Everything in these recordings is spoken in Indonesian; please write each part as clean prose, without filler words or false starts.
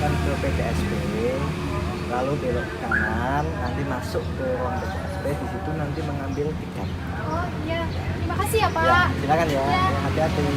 akan ke PTSP, lalu belok kanan, nanti masuk ke ruang PTSP. Di situ nanti mengambil tiket. Oh iya, terima kasih ya Pak. Ya, silakan ya. Ya. Hati-hati.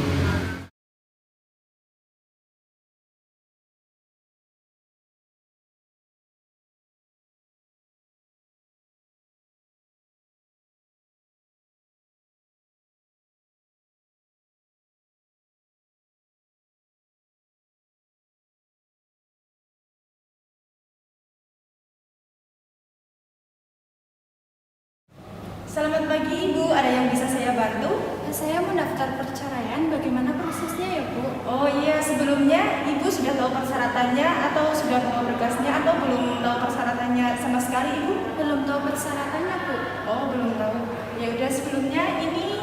Selamat pagi Ibu, ada yang bisa saya bantu? Saya mau daftar perceraian, bagaimana prosesnya ya Bu? Oh iya, sebelumnya Ibu sudah tahu persyaratannya atau sudah bawa berkasnya atau belum tahu persyaratannya sama sekali Ibu? Belum tahu persyaratannya Bu. Oh belum tahu. Ya udah sebelumnya ini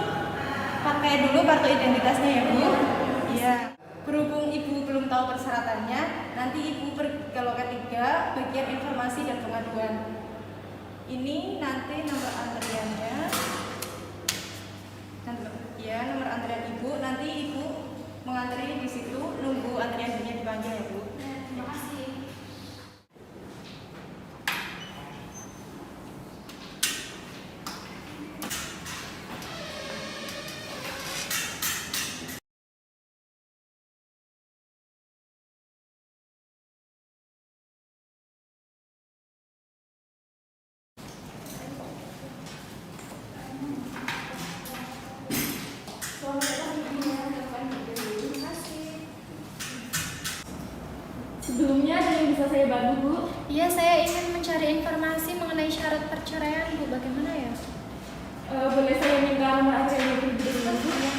pakai dulu kartu identitasnya ya Bu. Iya. Berhubung Ibu belum tahu persyaratannya, nanti Ibu pergi ke loket 3 bagian informasi dan pengaduan. Ini nanti nomor antriannya. Ya, nomor antrian Ibu. Nanti Ibu mengantri di situ, nunggu antrian Ibunya dipanggil ya Bu. Terima kasih. Sebelumnya ada yang bisa saya bantu Bu? Iya, saya ingin mencari informasi mengenai syarat perceraian Bu. Bagaimana ya? Boleh saya minta nomor antriannya terlebih dahulu Bu?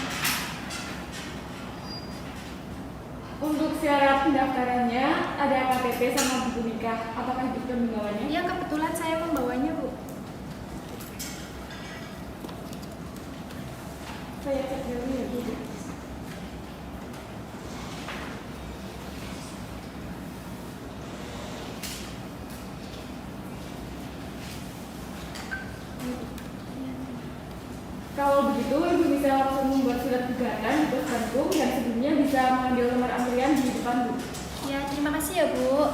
Untuk syarat pendaftarannya ada KTP sama buku nikah. Apakah Ibu sudah membawanya? Iya, kebetulan saya membawanya Bu. Saya cek dulu ya Bu. Kalau begitu, Ibu bisa langsung membuat surat gugatan di pos Bandung dan sebelumnya bisa mengambil nomor antrian di depan Bu. Ya, terima kasih ya Bu.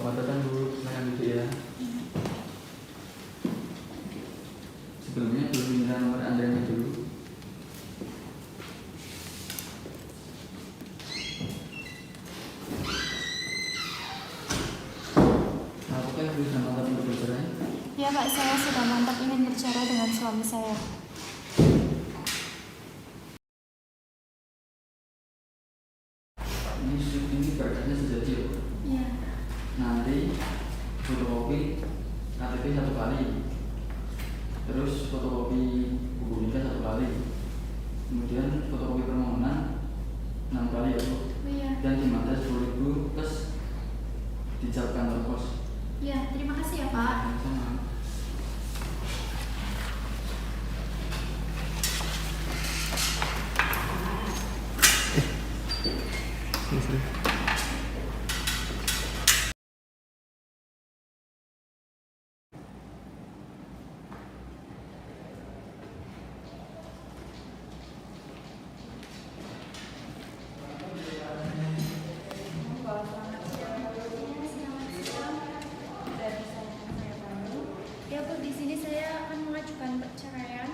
Selamat datang Bu, silakan duduk ya. Sebelumnya belum minta nomor antriannya dulu. Apakah Ibu sudah mantap untuk bercerai? Ya Pak, saya sudah mantap ingin bercerai dengan suami saya. Ini berkasnya sudah jadi ya Bu? Iya. Nanti fotokopi KTP 1 kali, terus fotokopi buku nikah 1 kali, kemudian fotokopi permohonan 6 kali ya Bu. Iya. Dan dimana 10.000 plus dijawab kantor pos. Iya, terima kasih ya Pak. Sama. Ya Bu, di sini saya akan mengajukan perceraian.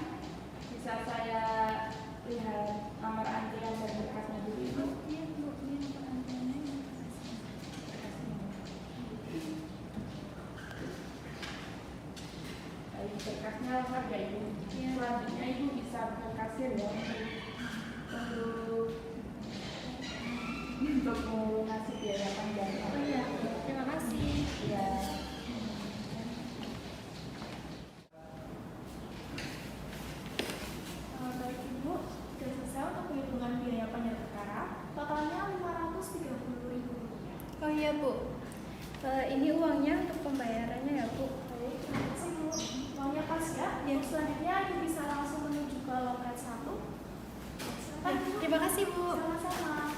Bisa saya lihat nomor antrian dan berkasnya dulu Ibu? Iya Bu, ini nomor antriannya. Baik, berkasnya lengkap ya Ibu. Iya. Selanjutnya Ibu bisa ke kasir ya untuk melunasi biaya panjang. Oh iya, terima kasih. Ya. Baik Ibu, sudah selesai untuk perhitungan biaya panjang perkara, totalnya Rp530.000. Oh iya Bu, ini uangnya untuk pembayarannya ya Bu. Baik, terima kasih Bu. Uangnya pas ya? Ya. Selanjutnya Ibu bisa langsung menuju ke loket 1. Terima kasih, Bu. Sama-sama.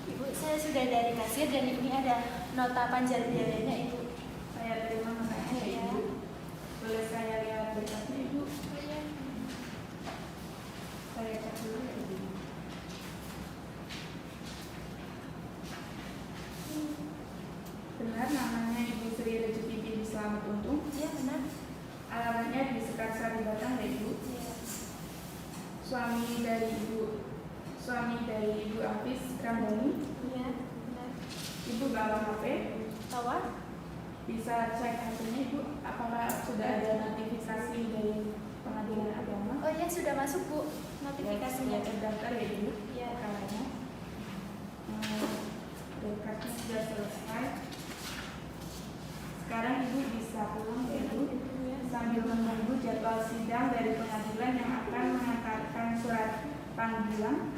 Ibu, saya sudah dari kasir dan ini ada nota panjar biayanya, Ibu. Saya terima notanya ya Ibu. Boleh saya lihat berkasnya Ibu? Saya cek dulu ya Ibu. Benar namanya Ibu Sri Rezeki Binti Slamet Untung. Iya, benar. Alamatnya di Sekarsari Batang ya Ibu. Iya. Suami dari Ibu Hafiz Ramdhani. Iya, benar. Ibu bawa HP. Tawar? Bisa cek HP-nya Ibu. Apakah sudah ada notifikasi dari Pengadilan Agama? Oh iya, sudah masuk, Bu. Notifikasinya. Sudah terdaftar ya Ibu. Iya. Perkaranya. Berkasnya sudah selesai. Sekarang Ibu bisa pulang ya Ibu. Sambil menunggu jadwal sidang dari pengadilan yang akan mengantarkan surat panggilan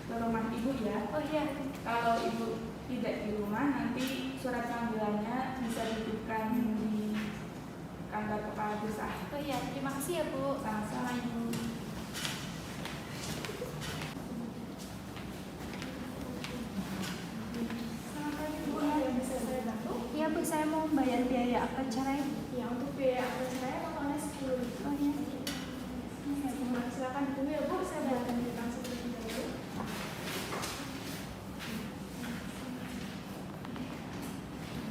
ke rumah Ibu ya. Oh iya. Kalau Ibu tidak di rumah, nanti surat panggilannya bisa dititipkan di kantor kepala desa. Oh iya, terima kasih ya, Bu. Sama-sama Ibu. Iya, Bu, saya mau membayar biaya akad cerai. Ya, untuk biaya akad cerai totalnya 10.000. Oh iya. Silakan ditunggu ya Bu, saya akan langsung terlebih dahulu.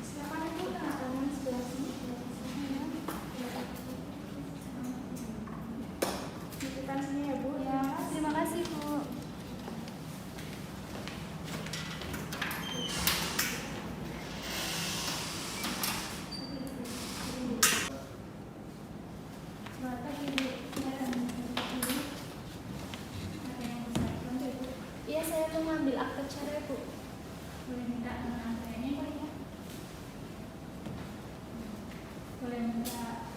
Silakan Ibu, tanda tangan sebelah sini. Titipkan sini ya Bu. Ya, terima kasih, Bu. Selamat pagi, Bu. Iya, saya mau ngambil akte cerai, Bu. Boleh minta antreannya Pak ya? Boleh minta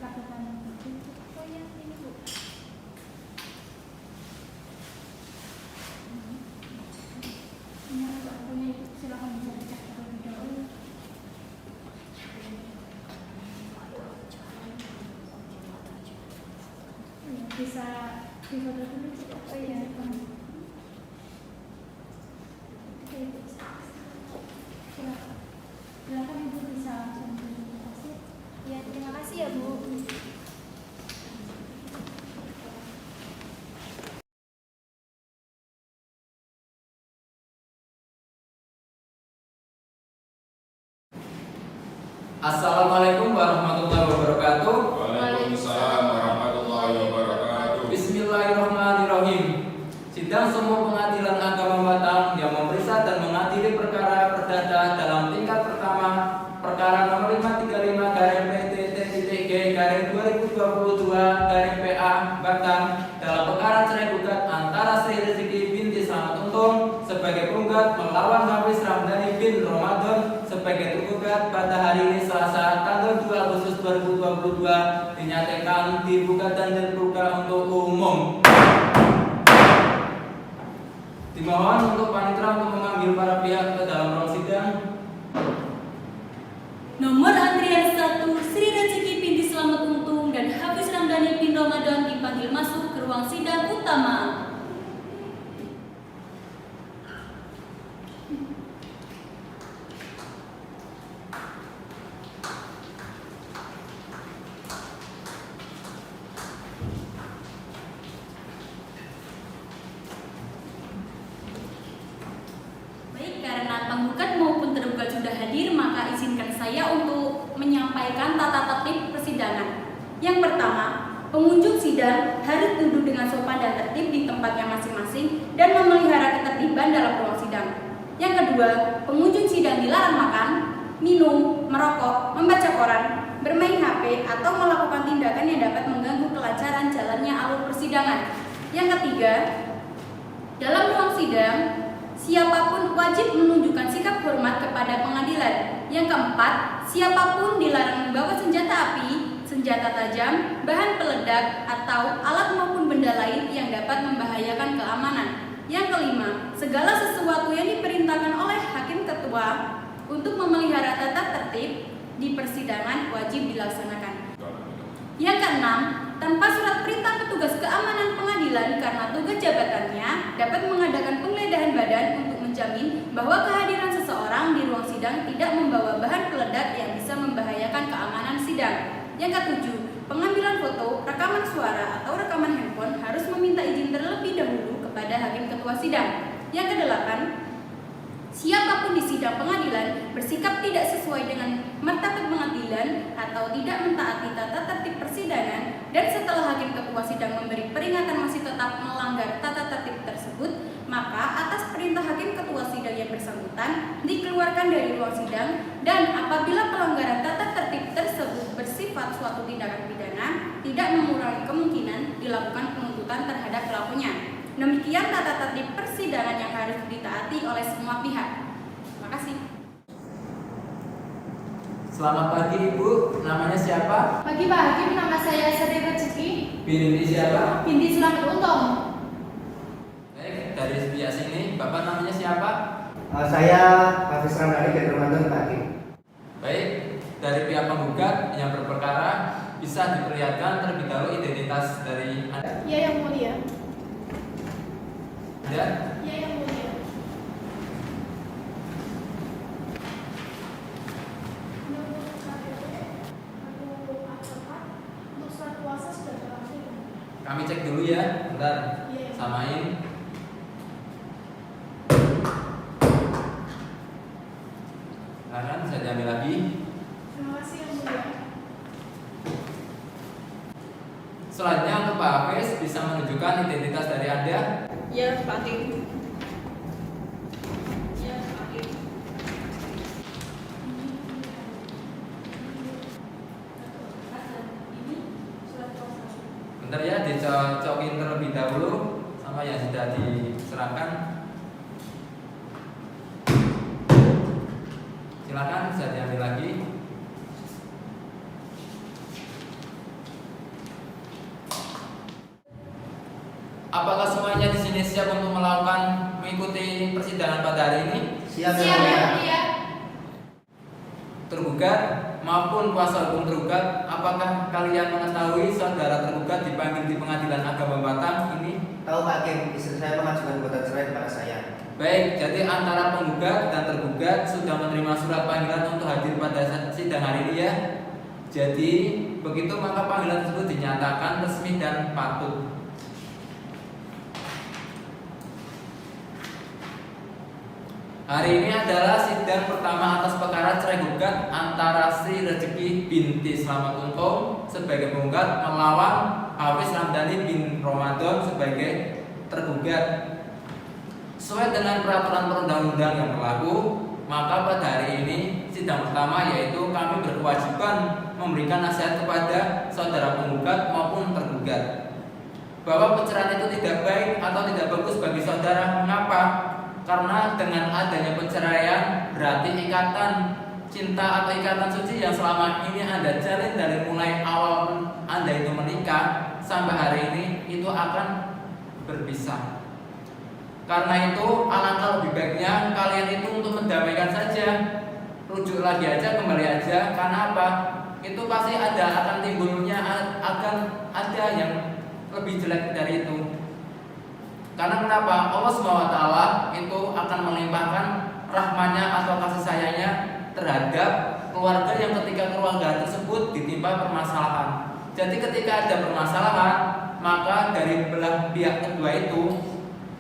lakukan itu? Oh iya, ini, Bu. Ini antreannya Ibu, silakan bisa dicek terlebih dahulu. Bisa difoto dulu Cik. Oh iya. Silakan Ibu bisa langsung konsultasi. Ya, terima kasih ya, Bu. Assalamualaikum warahmatullahi wabarakatuh. Waalaikumsalam warahmatullahi wabarakatuh. Bismillahirrahmanirrahim. Sidang Semu Pengadilan Agama Batang yang memeriksa dan mengadili perkara perdata dalam tingkat pertama perkara nomor 535-PT-G-2022-PA Batang dalam perkara cerai gugat antara Sri Rezeki binti Slamet Untung sebagai penggugat melawan Hafiz Ramdhani bin Ramadan sebagai tergugat pada hari ini Selasa tanggal 2 Agustus 2022 dinyatakan dibuka dan terbuka untuk umum. Dimohon untuk panitera untuk memanggil para pihak ke dalam ruang sidang. Nomor antrian 1, Sri Rezeki binti Slamet Untung dan Hafiz Ramdhani bin Ramadan dipanggil masuk ke ruang sidang utama. Baik, karena penggugat maupun tergugat sudah hadir, maka izinkan saya untuk menyampaikan tata tertib persidangan. Yang pertama, pengunjung sidang harus duduk dengan sopan dan tertib di tempatnya masing-masing dan memelihara ketertiban dalam ruang sidang. Yang kedua, pengunjung sidang dilarang makan, minum, merokok, membaca koran, bermain HP, atau melakukan tindakan yang dapat mengganggu kelancaran jalannya alur persidangan. Yang ketiga, dalam ruang sidang, siapapun wajib menunjukkan sikap hormat kepada pengadilan. Yang keempat, siapapun dilarang membawa senjata api, senjata tajam, bahan peledak, atau alat maupun benda lain yang dapat membahayakan keamanan. Yang kelima, segala sesuatu yang diperintahkan oleh hakim ketua untuk memelihara tata tertib di persidangan wajib dilaksanakan. Yang keenam, tanpa surat perintah petugas keamanan pengadilan karena tugas jabatannya dapat mengadakan penggeledahan badan untuk menjamin bahwa kehadiran seseorang di ruang sidang tidak membawa bahan peledak yang bisa membahayakan keamanan sidang. Yang ketujuh, pengambilan foto, rekaman suara atau rekaman handphone harus meminta izin terlebih dahulu kepada hakim ketua sidang. Yang kedelapan, siapapun di sidang pengadilan bersikap tidak sesuai dengan martabat pengadilan atau tidak mentaati tata tertib persidangan dan setelah hakim ketua sidang memberi peringatan masih tetap melanggar tata tertib tersebut, maka atas perintah hakim ketua sidang yang bersangkutan dikeluarkan dari ruang sidang, dan apabila pelanggaran tata tertib tersebut bersifat suatu tindakan pidana, tidak mengurangi kemungkinan dilakukan penuntutan terhadap pelakunya. Demikian tata tertib persidangan yang harus ditaati oleh semua pihak. Terima kasih. Selamat pagi Ibu, namanya siapa? Pagi Pak Hakim, nama saya Sri Rezeki Binti siapa? binti Selamat Untung. Baik, dari pihak sini, Bapak namanya siapa? Saya Hafiz Ramdhani bin Ramadan, Pak Hakim. Baik, dari pihak penggugat yang berperkara bisa diperlihatkan terlebih dahulu identitas dari Anda. Ya yang mulia. Anda? Ya yang mulia. Menurut KPP, aku advokat, untuk surat kuasa sudah berlangsung. Kami cek dulu ya, bentar. Iya. Samain. Silakan, saya diambil lagi. Terima kasih yang mulia. Selanjutnya untuk Pak Hafiz bisa menunjukkan identitas dari Anda. Ya, Pak Hakim. Ya, Pak Hakim. Ini surat kuasa. Bentar ya, dicocokin terlebih dahulu sama yang sudah diserahkan. Silakan, bisa diambil lagi. Apakah semuanya di sini siap untuk mengikuti persidangan pada hari ini? Siap, Siap yang mulia. Tergugat maupun kuasa hukum tergugat, apakah kalian mengetahui saudara tergugat dipanggil di Pengadilan Agama Batang ini? Tahu Pak Hakim, istri saya mengajukan gugatan cerai kepada saya. Baik, jadi antara penggugat dan tergugat sudah menerima surat panggilan untuk hadir pada sidang hari ini ya. Jadi begitu maka panggilan tersebut dinyatakan resmi dan patut. Hari ini adalah sidang pertama atas perkara cerai gugat antara Sri Rezeki binti Selamat Untung sebagai penggugat melawan Hafiz Ramdhani bin Ramadan sebagai tergugat. Sesuai dengan peraturan perundang-undang yang berlaku, maka pada hari ini sidang pertama yaitu kami berkewajiban memberikan nasihat kepada saudara penggugat maupun tergugat bahwa perceraian itu tidak baik atau tidak bagus bagi saudara. Mengapa? Karena dengan adanya perceraian berarti ikatan cinta atau ikatan suci yang selama ini Anda jalin dari mulai awal Anda itu menikah sampai hari ini itu akan berpisah. Karena itu alangkah lebih baiknya kalian itu untuk mendamaikan saja, rujuk lagi aja, kembali aja. Karena apa? Itu pasti akan timbulnya akan ada yang lebih jelek dari itu. Karena kenapa? Allah SWT itu akan melimpahkan rahmatnya atau kasih sayangnya terhadap keluarga yang ketika keluarga tersebut ditimpa permasalahan. Jadi ketika ada permasalahan, maka dari belah pihak kedua itu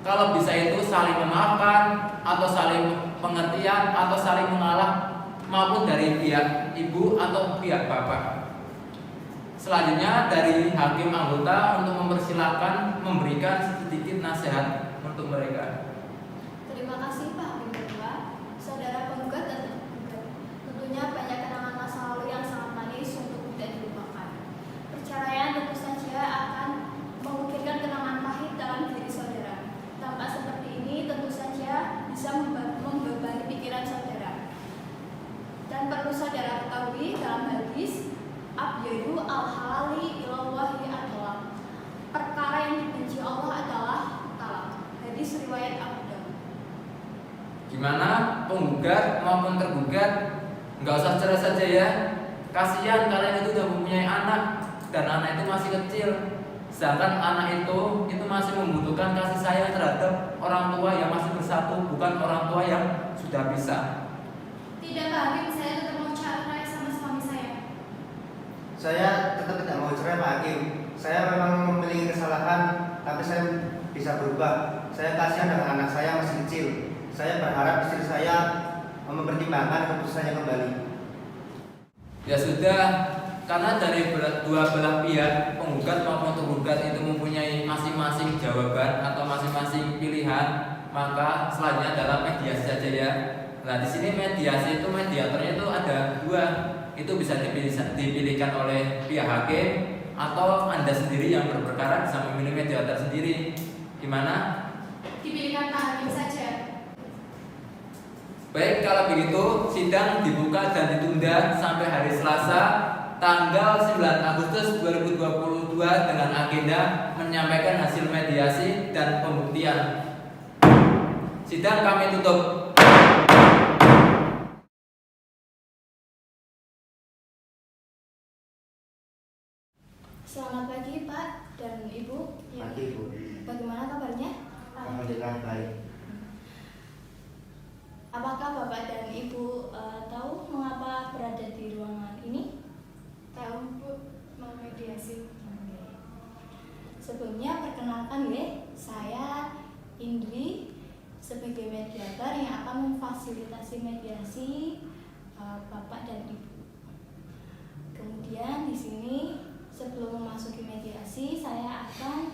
kalau bisa itu saling memaafkan atau saling pengertian atau saling mengalah, maupun dari pihak ibu atau pihak bapak. Selanjutnya dari hakim anggota untuk mempersilahkan memberikan sedikit nasihat untuk mereka. Terima kasih Pak Hakim Ketua, saudara penggugat dan tergugat. Tentunya banyak kenangan masa lalu yang sangat manis untuk tidak dilupakan. Perceraian tentu saja akan mengukirkan kenangan pahit dalam diri saudara. Tampak seperti ini tentu saja bisa membebani pikiran saudara. Dan perlu saudara ketahui dalam hadis Abyadu al-halali ilallahi adalah perkara yang dibenci Allah adalah talak. Hadis riwayat Abu Dawud. Gimana penggugat maupun tergugat, nggak usah cerai saja ya. Kasihan kalian itu udah mempunyai anak, dan anak itu masih kecil. Sedangkan anak itu masih membutuhkan kasih sayang terhadap orang tua yang masih bersatu, bukan orang tua yang sudah pisah. Tidak Pak Hakim, saya tetap mau cerai sama suami saya. Saya tetap tidak mau cerai Pak Hakim. Saya memang memiliki kesalahan, tapi saya bisa berubah. Saya kasihan dengan anak saya masih kecil. Saya berharap istri saya mempertimbangkan keputusannya kembali. Ya sudah, karena dari dua belah pihak, penggugat maupun tergugat itu mempunyai masing-masing jawaban atau masing-masing pilihan, maka selanjutnya adalah mediasi saja ya. Nah di sini mediasi itu mediatornya itu ada dua, itu bisa dipilihkan oleh pihak hakim atau Anda sendiri yang berperkara bisa memilih mediator sendiri. Gimana? Dipilihkan Pak Hakim saja. Baik, kalau begitu sidang dibuka dan ditunda sampai hari Selasa tanggal 9 Agustus 2022 dengan agenda menyampaikan hasil mediasi dan pembuktian. Sidang kami tutup. Selamat pagi Pak dan Ibu. Pagi Bu. Bagaimana kabarnya? Alhamdulillah baik. Apakah Bapak dan Ibu tahu mengapa berada di ruangan ini? Tahu Bu, mau mediasi. Sebelumnya perkenalkan ya, saya Indri sebagai mediator yang akan memfasilitasi mediasi Bapak dan Ibu. Kemudian di sini sebelum memasuki mediasi saya akan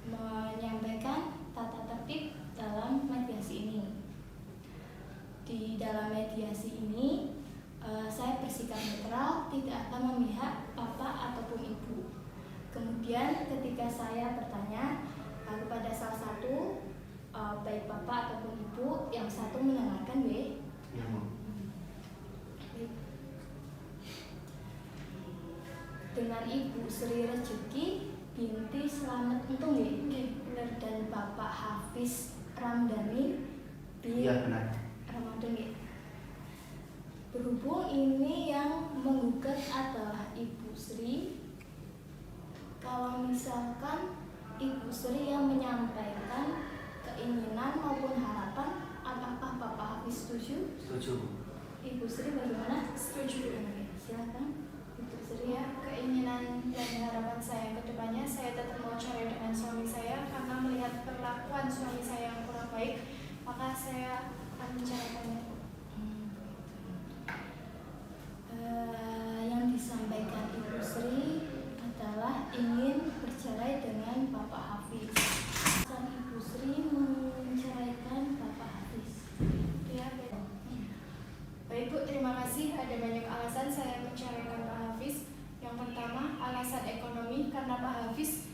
menyampaikan tata tertib dalam mediasi ini. Di dalam mediasi ini saya bersikap netral, tidak akan memihak Bapak ataupun Ibu. Kemudian ketika saya bertanya kepada salah satu baik Bapak ataupun Ibu, yang satu mendengarkan B. Dengan Ibu Sri Rezeki binti Slamet Untung dan Bapak Hafiz Ramdhani bin Iya benar. Ramadan ya. Berhubung ini yang menggugat adalah Ibu Sri, kalau misalkan Ibu Sri yang menyampaikan keinginan maupun harapan, apakah Bapak Hafiz setuju? Setuju. Ibu Sri bagaimana? Setuju. Silakan Ibu Sri. Ya, keinginan dan harapan saya ke depannya, saya tetap mau cerai dengan suami saya karena melihat perlakuan suami saya yang kurang baik, maka saya akan menceraikannya. Yang disampaikan Ibu Sri adalah ingin bercerai dengan Bapak Hafiz. Dan Ibu Sri menceraikan Bapak Hafiz. Ya, baik Bu, terima kasih. Ada banyak alasan saya menceraikan Pak Hafiz. Yang pertama, alasan ekonomi, karena Pak Hafiz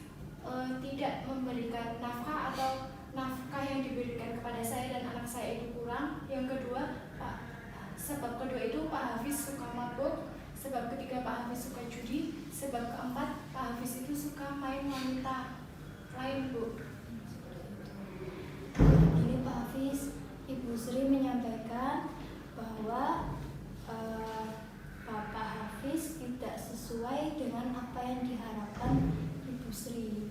tidak memberikan nafkah atau nafkah yang diberikan kepada saya dan anak saya itu kurang. Yang kedua, sebab kedua itu Pak Hafiz suka mabuk. Sebab ketiga, Pak Hafiz suka judi. Sebab keempat, Pak Hafiz itu suka main wanita lain Bu. Ini Pak Hafiz, Ibu Sri menyampaikan bahwa Bapak Hafiz tidak sesuai dengan apa yang diharapkan Ibu Sri.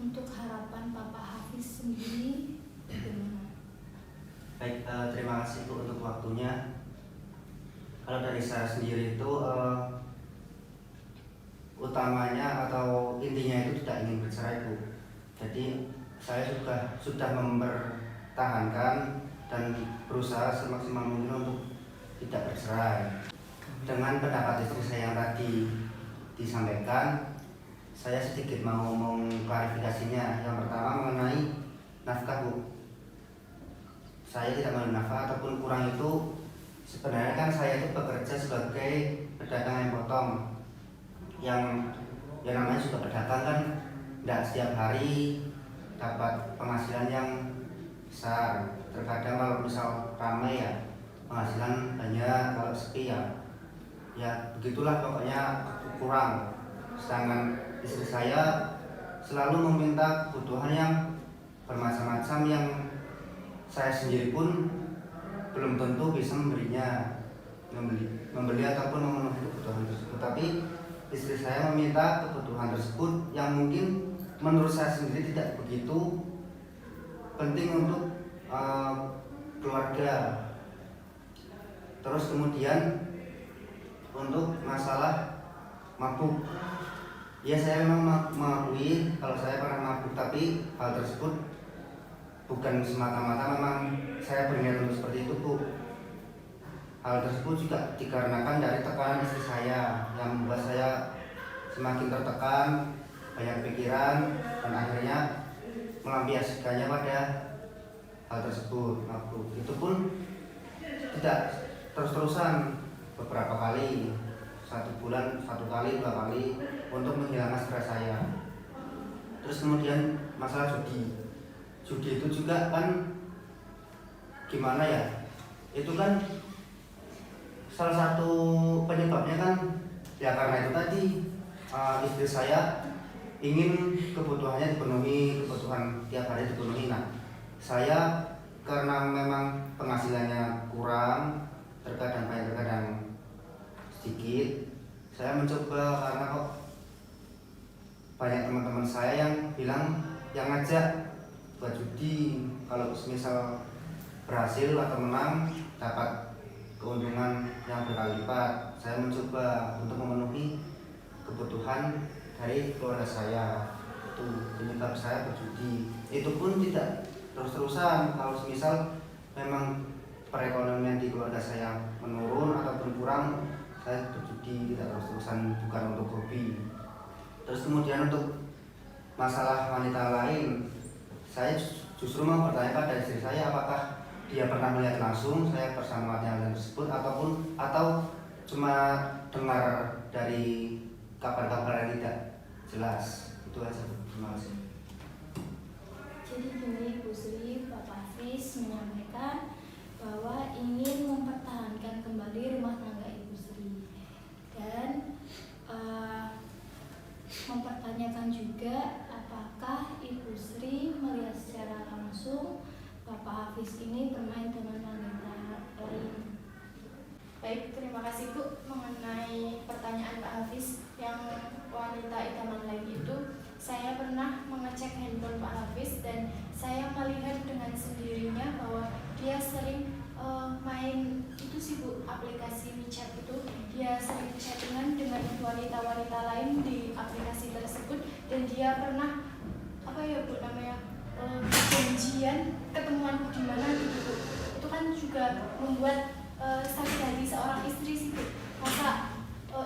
Untuk harapan Bapak Hafiz sendiri bagaimana? Baik, terima kasih Bu untuk waktunya. Kalau dari saya sendiri itu utamanya atau intinya itu tidak ingin bercerai Bu. Jadi saya sudah mempertahankan dan berusaha semaksimal mungkin untuk tidak bercerai. Dengan pendapat istri saya yang tadi disampaikan, saya sedikit mau mengklarifikasinya. Yang pertama mengenai nafkah Bu. Saya tidak menerima nafkah ataupun kurang itu, sebenarnya kan saya itu bekerja sebagai pedagang ayam potong. Yang namanya juga pedagang kan tidak setiap hari dapat penghasilan yang besar. Terkadang kalau misal ramai ya penghasilan banyak, kalau sepi ya begitulah pokoknya kurang. Sedangkan istri saya selalu meminta kebutuhan yang bermacam-macam yang saya sendiri pun belum tentu bisa membeli ataupun memenuhi kebutuhan kebutuhan tersebut, tapi istri saya meminta kebutuhan tersebut yang mungkin menurut saya sendiri tidak begitu penting untuk keluarga. Terus kemudian untuk masalah mabuk, ya saya memang mengakui kalau saya pernah mabuk, tapi hal tersebut bukan semata-mata memang saya berniat untuk seperti itu, Bu. Hal tersebut juga dikarenakan dari tekanan istri saya yang membuat saya semakin tertekan, banyak pikiran, dan akhirnya melampiaskannya pada hal tersebut, mabuk. Itu pun tidak terus-terusan, beberapa kali, 1 bulan 1 kali 2 kali untuk menghilangkan stres saya. Terus kemudian masalah judi itu juga kan gimana ya, itu kan salah satu penyebabnya kan ya karena itu tadi istri saya ingin kebutuhannya dipenuhi, kebutuhan tiap hari dipenuhi. Nah, saya karena memang penghasilannya kurang, terkadang banyak terkadang sedikit, saya mencoba karena kok banyak teman-teman saya yang bilang yang ngajak buat judi, kalau misal berhasil atau menang dapat keuntungan yang berkali lipat. Saya mencoba untuk memenuhi kebutuhan dari keluarga saya, itu penyebab saya berjudi. Itu pun tidak terus-terusan, kalau misal memang perekonomian di keluarga saya menurun ataupun kurang, saya berjudi tidak terus-terusan, bukan untuk hobi. Terus kemudian untuk masalah wanita lain, saya justru mau bertanya pada istri saya apakah dia pernah melihat langsung saya bersama wanita tersebut atau cuma dengar dari kabar-kabar yang tidak jelas. Itu aja. Terima kasih. Jadi gini Bu Sri, Bapak Hafiz menyampaikan bahwa ingin mempertahankan kembali rumah tangga Ibu Sri dan mempertanyakan juga apakah Ibu Sri melihat secara langsung Bapak Hafiz ini bermain dengan wanita lain. Baik, terima kasih Bu. Mengenai pertanyaan Pak Hafiz yang wanita idaman lain itu, saya pernah mengecek handphone Pak Hafiz dan saya melihat dengan sendirinya bahwa dia sering main itu sih Bu, aplikasi WeChat itu. Dia sering chattingan dengan wanita-wanita lain di aplikasi tersebut dan dia pernah apa ya Bu namanya janjian ketemuan di mana gitu Bu. Itu kan juga membuat sakit hati seorang istri sih Bu. Masa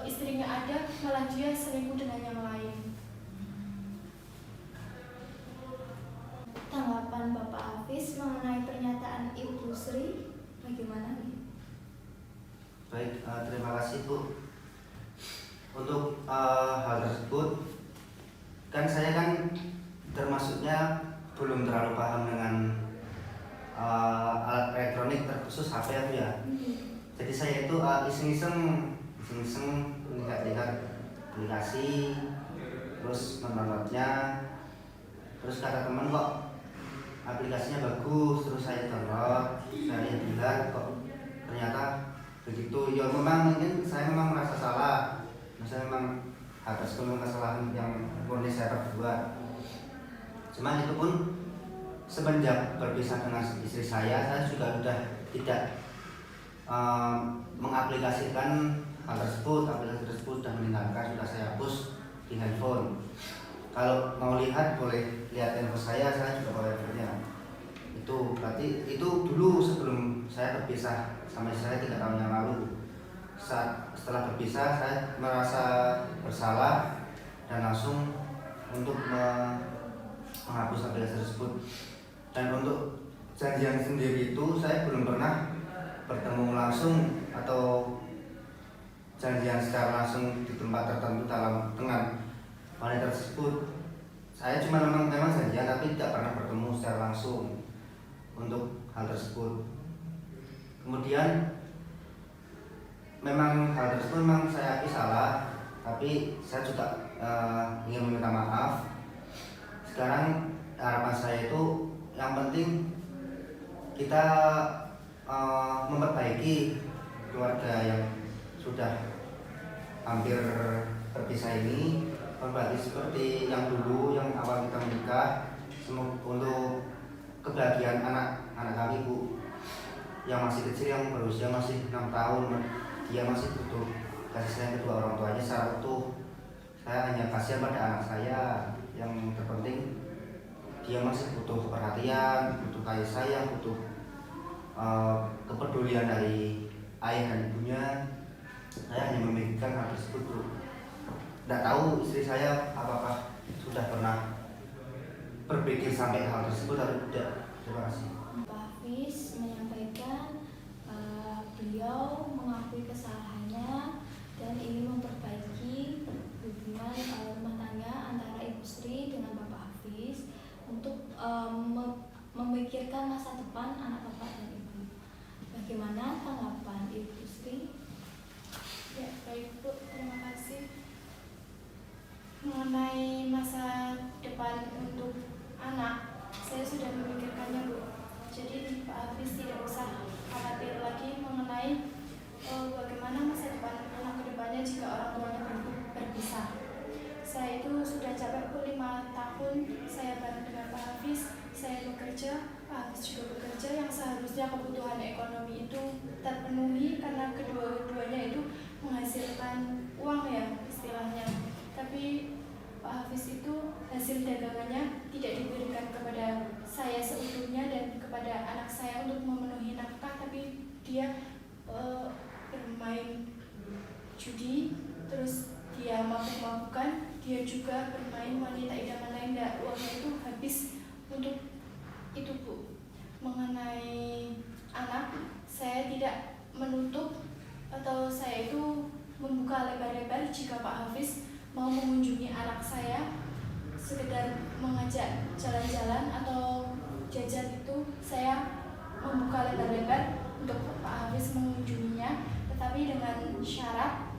istrinya ada malah dia selingkuh dengan yang lain. Tanggapan Bapak Hafiz mengenai pernyataan Ibu Sri bagaimana nih? Baik, terima kasih Bu. Untuk hal tersebut kan saya kan termasuknya belum terlalu paham dengan alat elektronik terkhusus HP ya. Jadi saya itu iseng-iseng lihat-lihat aplikasi, terus mendownloadnya, terus kata teman kok aplikasinya bagus, terus saya download, saya lihat kok ternyata begitu. Ya memang mungkin saya memang merasa salah, saya memang atas kesalahan yang murni saya perbuat. Cuma itu pun semenjak berpisah dengan istri saya juga sudah tidak mengaplikasikan hal tersebut. Aplikasi tersebut sudah meninggalkan, sudah saya hapus di handphone. Kalau mau lihat boleh lihat info saya juga boleh lihat. Itu berarti itu dulu sebelum saya berpisah sama istri saya 3 tahun yang lalu. Setelah berpisah saya merasa bersalah dan langsung untuk menghapus aplikasi tersebut. Dan untuk janjian sendiri itu saya belum pernah bertemu langsung atau janjian secara langsung di tempat tertentu dengan wanita tersebut. Saya cuma memang janjian tapi tidak pernah bertemu secara langsung untuk hal tersebut. Kemudian memang hal tersebut memang saya akui salah, tapi saya juga ingin meminta maaf. Sekarang harapan saya itu yang penting kita memperbaiki keluarga yang sudah hampir berpisah ini kembali seperti yang dulu, yang awal kita menikah. Untuk kebahagiaan anak kami Bu, yang masih kecil, yang berusia masih 6 tahun, dia masih butuh kasih sayang kedua orang tuanya secara utuh. Saya hanya kasihan pada anak saya, yang terpenting dia masih butuh perhatian, butuh kasih sayang, butuh kepedulian dari ayah dan ibunya. Saya hanya memikirkan hal tersebut Bu. Tidak tahu istri saya apakah sudah pernah berpikir sampai hal tersebut atau tidak. Terima kasih. Pak Hafiz menyampaikan beliau mengakui kesalahannya dan ingin memperbaiki hubungan rumah tangga antara Ibu Sri dengan Bapak Hafiz untuk memikirkan masa depan anak Bapak dan Ibu. Bagaimana tanggapan Ibu Sri? Ya, baik Bu, terima kasih. Mengenai masa depan untuk anak, saya sudah memikirkannya Bu. Jadi Pak Hafiz tidak usah khawatir lagi mengenai bagaimana masa depan anak kedepannya jika orang tuanya berpisah. Saya itu sudah capek Bu, 5 tahun saya bareng dengan Pak Hafiz. Saya bekerja, Pak Hafiz juga bekerja, yang seharusnya kebutuhan ekonomi itu terpenuhi karena kedua-duanya itu menghasilkan uang ya istilahnya. Tapi Pak Hafiz itu hasil dagangannya tidak diberikan kepada saya seutuhnya dan kepada anak saya untuk memenuhi nafkah, tapi dia bermain judi, terus dia mabuk-mabukan, dia juga bermain wanita idaman lain. Uangnya itu habis untuk itu Bu. Mengenai anak, saya tidak menutup atau saya itu membuka lebar-lebar jika Pak Hafiz mau mengunjungi anak saya, sekedar mengajak jalan-jalan atau jajan, itu saya membuka lebar-lebar untuk Pak Hafiz mengunjunginya, tetapi dengan syarat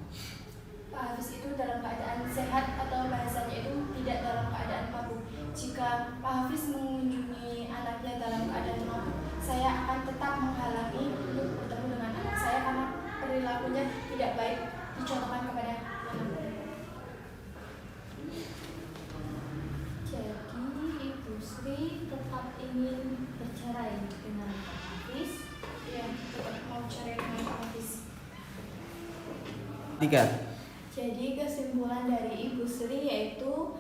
Pak Hafiz itu dalam keadaan sehat atau bahasanya itu tidak dalam keadaan mabuk. Jika Pak Hafiz mengunjungi anaknya dalam keadaan mabuk, saya akan tetap menghalangi untuk bertemu dengan anak saya karena perilakunya tidak baik dicontohkan kepada anak. Jadi Ibu Sri tetap ingin bercerai dengan Pak Hafiz? Ya, tetap mau cerai dengan Pak Hafiz. 3. Jadi kesimpulan dari Ibu Sri yaitu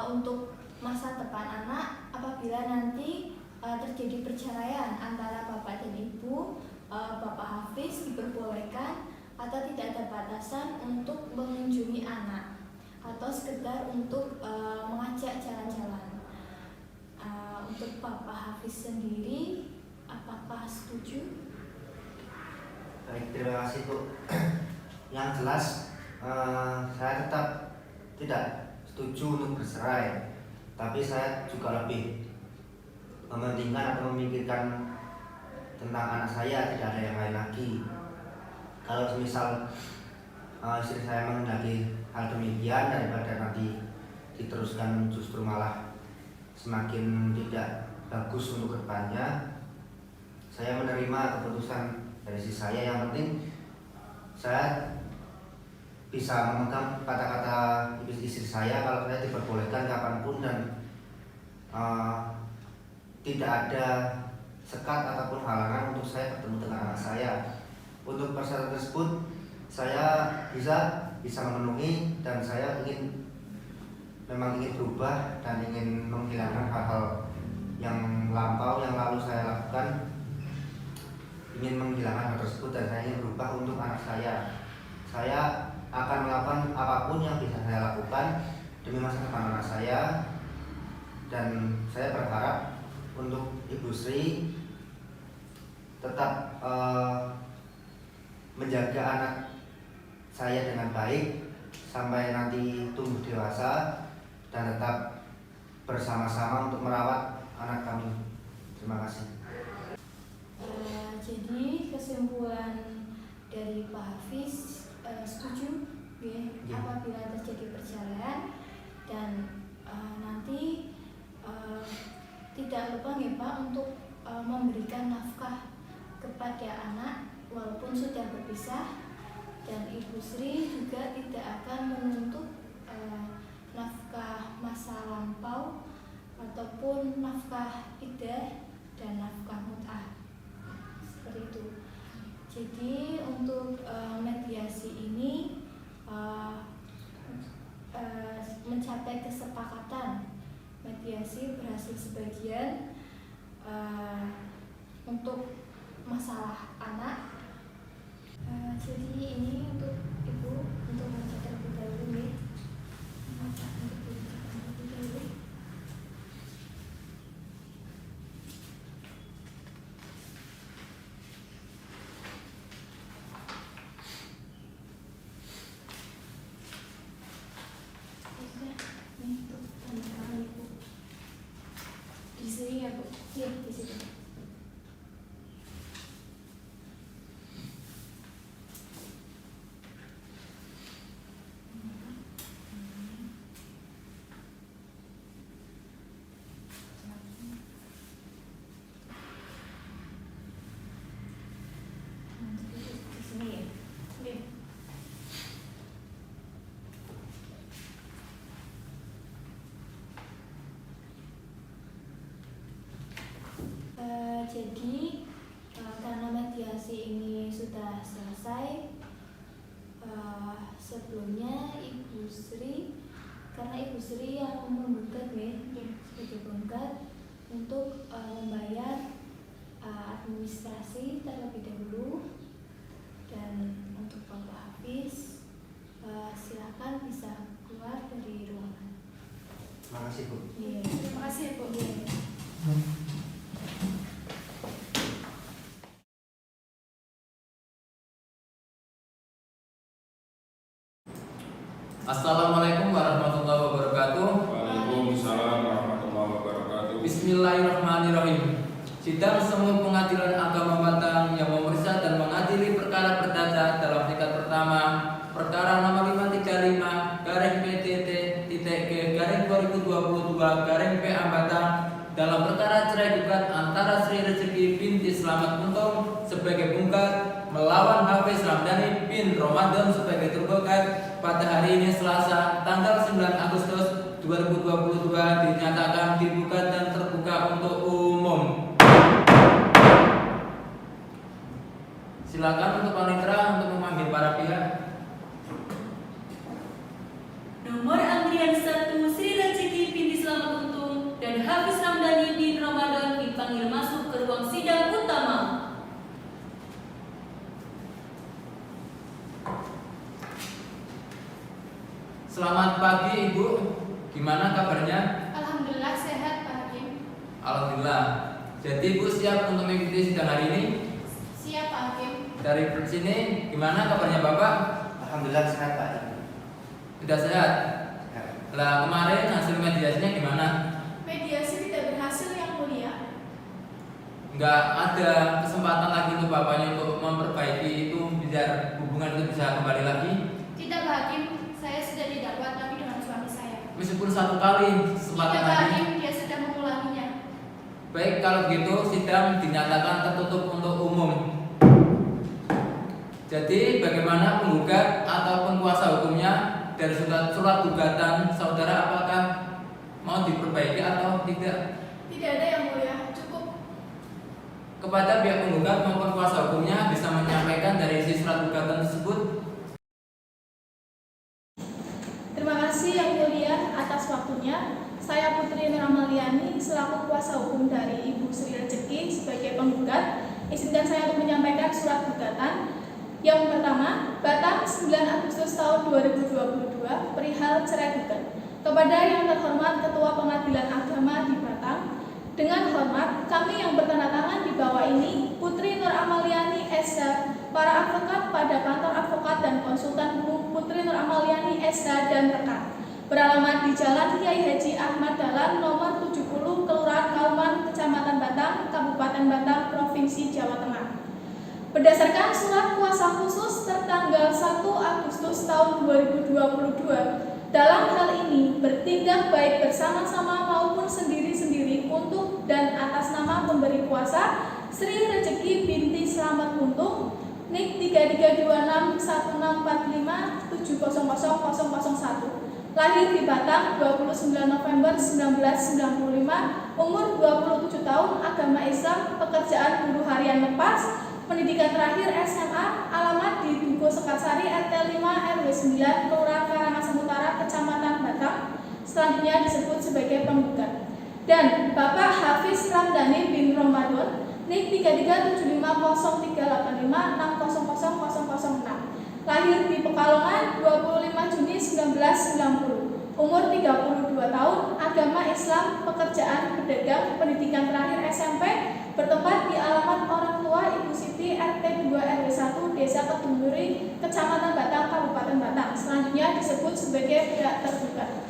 untuk masa depan anak apabila nanti terjadi perceraian antara bapak dan ibu, Bapak Hafiz diperbolehkan atau tidak ada batasan untuk mengunjungi anak atau sekedar untuk mengajak jalan-jalan. Untuk Bapak Hafiz sendiri, apakah setuju? Baik, terima kasih Bu. Yang jelas saya tetap tidak setuju untuk bercerai, tapi saya juga lebih mementingkan atau memikirkan tentang anak saya, tidak ada yang lain lagi. Kalau misal istri saya menghendaki hal demikian, daripada nanti diteruskan justru malah semakin tidak bagus untuk kedepannya, saya menerima keputusan dari istri saya. Yang penting saya bisa memegang kata-kata istri saya kalau saya diperbolehkan kapanpun dan tidak ada sekat ataupun halangan untuk saya bertemu dengan anak saya. Untuk persyaratan tersebut saya bisa memenuhi, dan saya memang ingin berubah dan ingin menghilangkan hal-hal yang lalu saya lakukan, ingin menghilangkan hal tersebut, dan saya ingin berubah untuk anak saya. Saya akan melakukan apapun yang bisa saya lakukan demi masa depan anak saya, dan saya berharap untuk Ibu Sri tetap menjaga anak saya dengan baik sampai nanti tumbuh dewasa, dan tetap bersama-sama untuk merawat anak kami. Terima kasih. Jadi kesimpulan dari Pak Hafiz, setuju ya, apabila terjadi perceraian dan nanti tidak lupa nih Pak untuk memberikan nafkah kepada anak walaupun sudah berpisah, dan Ibu Sri juga tidak akan menuntut nafkah masa lampau ataupun nafkah iddah dan nafkah mut'ah, seperti itu. Jadi untuk mediasi ini mencapai kesepakatan. Mediasi berhasil sebagian untuk masalah anak. Jadi ini untuk Ibu untuk membaca terlebih dahulu ya. Membaca untuk terlebih dahulu. Ini untuk tanda tangan Ibu. Di sini ya Bu? Iya di situ. Di sini ya. Oke. Jadi karena mediasi ini sudah selesai, sebelumnya Ibu Sri, karena Ibu Sri yang menggugat ya, sebagai penggugat untuk membayar administrasi terlebih dahulu, dan untuk Bapak Hafiz silakan bisa keluar dari ruangan. Terima kasih Bu. Iya. Terima kasih Bu. Iya. Assalamualaikum warahmatullahi wabarakatuh. Waalaikumsalam warahmatullahi wabarakatuh. Bismillahirrahmanirrahim. Sidang semu Pengadilan Agama Batang yang memeriksa dan mengadili perkara perdata dalam tingkat pertama perkara nomor 535-PT-G-2022-PA Batang dalam perkara cerai gugat antara Sri Rezeki binti Slamet Untung sebagai penggugat melawan Hafiz Ramdhani bin Ramadan sebagai tergugat pada hari ini Selasa tanggal 9 Agustus 2022 dinyatakan dibuka dan terbuka untuk umum. Silakan untuk panitera untuk memanggil para pihak. Nomor antrian 1 Sri Rezeki binti Slamet Untung dan Hafiz Ramdhani bin Ramadan dipanggil masuk ke ruang sidang utama. Selamat pagi Ibu, gimana kabarnya? Alhamdulillah sehat Pak Hakim. Alhamdulillah. Jadi Ibu siap untuk mengikuti sidang hari ini? Siap Pak Hakim. Dari sini gimana kabarnya Bapak? Alhamdulillah sehat Pak. Sudah sehat? Ya. Lah kemarin hasil mediasinya gimana? Mediasi tidak berhasil yang mulia. Nggak ada kesempatan lagi untuk Bapaknya untuk memperbaiki itu biar hubungan itu bisa kembali lagi? Tidak Pak Hakim, saya sudah didakwa tapi dengan suami saya. Meskipun satu kali kesempatan Tidak Pak lagi. Hakim, dia sudah mengulanginya. Baik, kalau gitu sidang dinyatakan tertutup untuk umum. Jadi bagaimana penggugat ataupun kuasa hukumnya dari surat gugatan saudara apakah mau diperbaiki atau tidak? Tidak ada yang mulia, cukup. Kepada pihak penggugat maupun kuasa hukumnya bisa menyampaikan dari isi surat gugatan tersebut. Terima kasih Yang Mulia atas waktunya. Saya Putri Nur Amaliani selaku kuasa hukum dari Ibu Sri Rezeki sebagai penggugat. Izinkan saya untuk menyampaikan surat gugatan. Yang pertama, Batang 9 Agustus tahun 2022 perihal cerai gugat. Kepada yang terhormat Ketua Pengadilan Agama di Batang, dengan hormat kami yang bertanda tangan di bawah ini, Putri Nur Amaliani SH, para advokat pada kantor advokat dan konsultan hukum Putri Nur Amaliani SH dan rekan, beralamat di Jalan Kiai Haji Ahmad Dahlan nomor 70, Kelurahan Kauman, Kecamatan Batang, Kabupaten Batang, Provinsi Jawa Tengah. Berdasarkan surat kuasa khusus tertanggal 1 Agustus tahun 2022, dalam hal ini bertindak baik bersama-sama maupun sendiri-sendiri untuk dan atas nama pemberi kuasa Sri Rezeki binti Slamet Untung NIK 33261645700001, lahir di Batang 29 November 1995, umur 27 tahun, agama Islam, pekerjaan buruh harian lepas, pendidikan terakhir SMA, alamat di Duko Sekarsari RT 5 RW 9 Kelurahan Karangasem Utara, Kecamatan Batang, selanjutnya disebut sebagai penggugat. Dan Bapak Hafiz Ramdhani bin Ramadan, NIK 33750385600006, lahir di Pekalongan 25 Juni 1990, umur 32 tahun, agama Islam, pekerjaan pedagang, pendidikan terakhir SMP, bertempat di alamat orang tua Ibu Siti RT 2 RW 1 Desa Kedunguri, Kecamatan Batang, Kabupaten Batang, selanjutnya disebut sebagai pihak tergugat.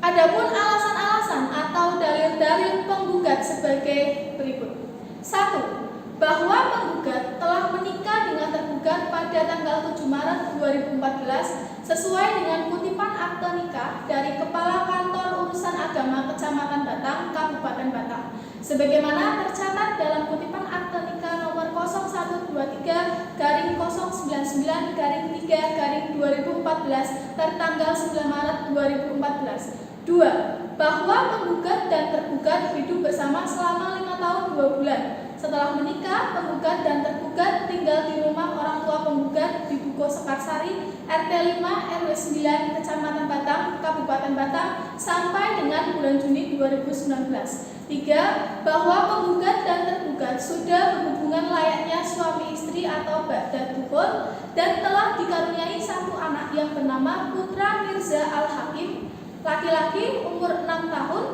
Adapun alasan-alasan atau dalil-dalil penggugat sebagai berikut. 1. Bahwa penggugat telah menikah dengan tergugat pada tanggal 7 Maret 2014 sesuai dengan kutipan akte nikah dari Kepala Kantor Urusan Agama Kecamatan Batang, Kabupaten Batang, sebagaimana tercatat dalam kutipan akte nikah nomor 0123-099-3-2014 tertanggal 9 Maret 2014. 2. Bahwa penggugat dan tergugat hidup bersama selama 5 tahun 2 bulan. Setelah menikah, penggugat dan tergugat tinggal di rumah orang tua penggugat di Duko Sekarsari, RT 5 RW 9, Kecamatan Batang, Kabupaten Batang, sampai dengan bulan Juni 2019. 3. Bahwa penggugat dan tergugat sudah berhubungan layaknya suami istri atau ba'da dukhul dan telah dikaruniai satu anak yang bernama Putra Mirza Al-Hakim, laki-laki, umur 6 tahun.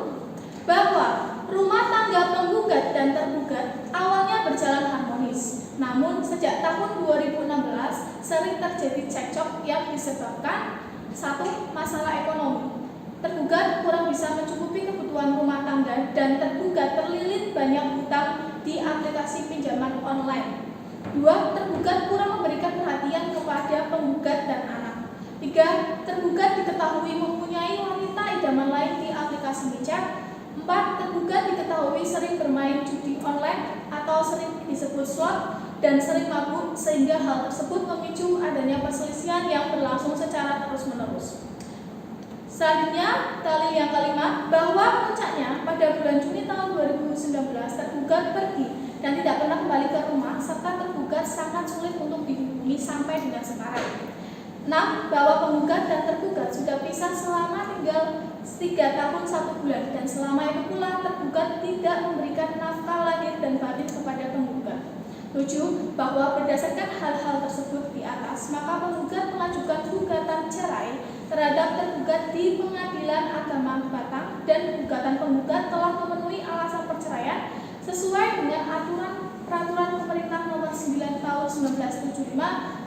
Bahwa rumah tangga penggugat dan tergugat awalnya berjalan harmonis, namun sejak tahun 2016 sering terjadi cekcok yang disebabkan 1. Masalah ekonomi. Tergugat kurang bisa mencukupi kebutuhan rumah tangga dan tergugat terlilit banyak hutang di aplikasi pinjaman online. 2. Tergugat kurang memberikan perhatian kepada penggugat dan anak. 3. Tergugat diketahui mempunyai wanita idaman lain di aplikasi micet. 4. Tergugat diketahui sering bermain judi online atau sering disebut slot dan sering mabuk, sehingga hal tersebut memicu adanya perselisihan yang berlangsung secara terus-menerus. Selanjutnya, dalil yang kelima, bahwa puncaknya pada bulan Juni tahun 2019 tergugat pergi dan tidak pernah kembali ke rumah, serta tergugat sangat sulit untuk dihubungi sampai dengan sekarang. 6. Bahwa penggugat dan tergugat sudah pisah selama tinggal 3 tahun 1 bulan dan selama itu pula tergugat tidak memberikan nafkah lahir dan batin kepada penggugat. 7. Bahwa berdasarkan hal-hal tersebut di atas, maka penggugat mengajukan gugatan cerai terhadap tergugat di Pengadilan Agama Batang dan gugatan penggugat telah memenuhi alasan perceraian sesuai dengan peraturan pemerintah nomor 9 tahun 1975,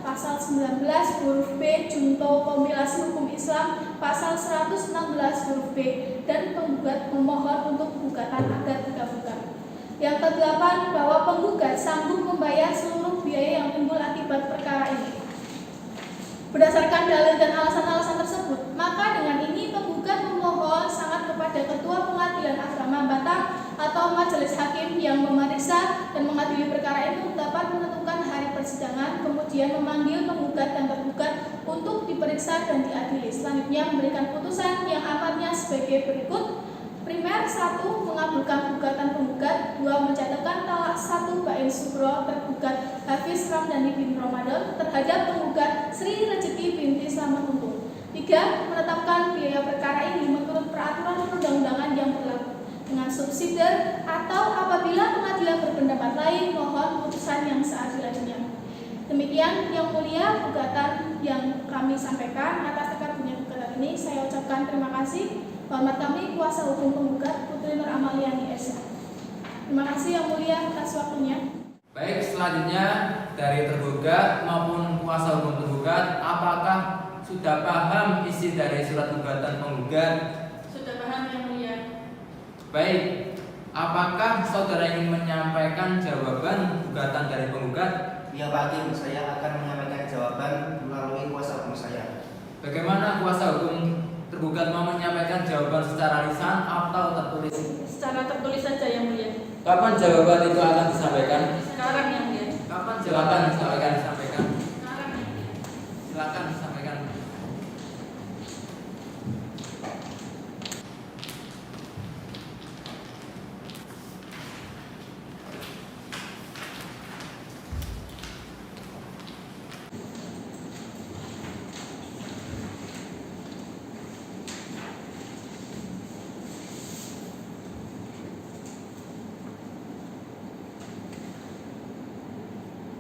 pasal 19 huruf B Junto Kompilasi Hukum Islam, pasal 116 huruf B, dan penggugat memohon untuk gugatan agar dikabulkan. Yang ke-8, bahwa penggugat sanggup membayar seluruh biaya yang timbul akibat perkara ini. Berdasarkan dalil dan alasan-alasan tersebut, maka dengan ini penggugat memohon sangat kepada Ketua Pengadilan Agama Batang atau Majelis Hakim yang memeriksa dan mengadili perkara itu dapat menentukan hari persidangan, kemudian memanggil penggugat dan tergugat untuk diperiksa dan diadili. Selanjutnya memberikan putusan yang amatnya sebagai berikut. Primer, 1. Mengabulkan gugatan penggugat. 2. Menjatuhkan talak 1 Bain Sugro tergugat Hafiz Ramdhani bin Ramadan terhadap penggugat Sri Rezeki binti Slamet Untung. 3. Menetapkan biaya perkara ini menurut peraturan perundang-undangan yang berlaku dengan subsidiar atau apabila pengadilan berpendapat lain mohon putusan yang seadil-adilnya. Demikian yang mulia gugatan yang kami sampaikan. Atas terkabulnya gugatan ini saya ucapkan terima kasih. Hormat kami kuasa hukum penggugat Putri Nur Amaliani SH. Terima kasih yang mulia atas waktunya. Baik, selanjutnya dari tergugat maupun kuasa hukum tergugat, apakah sudah paham isi dari surat gugatan penggugat? Sudah paham yang mulia. Baik, apakah saudara ingin menyampaikan jawaban gugatan dari penggugat? Ya Pak Hakim, saya akan menyampaikan jawaban melalui kuasa hukum saya. Bagaimana kuasa hukum tergugat mau menyampaikan jawaban secara lisan atau tertulis? Secara tertulis saja yang mulia. Kapan jawaban itu akan disampaikan? Sekarang yang mulia. Kapan Kapan jawaban disampaikan? Silakan disampaikan.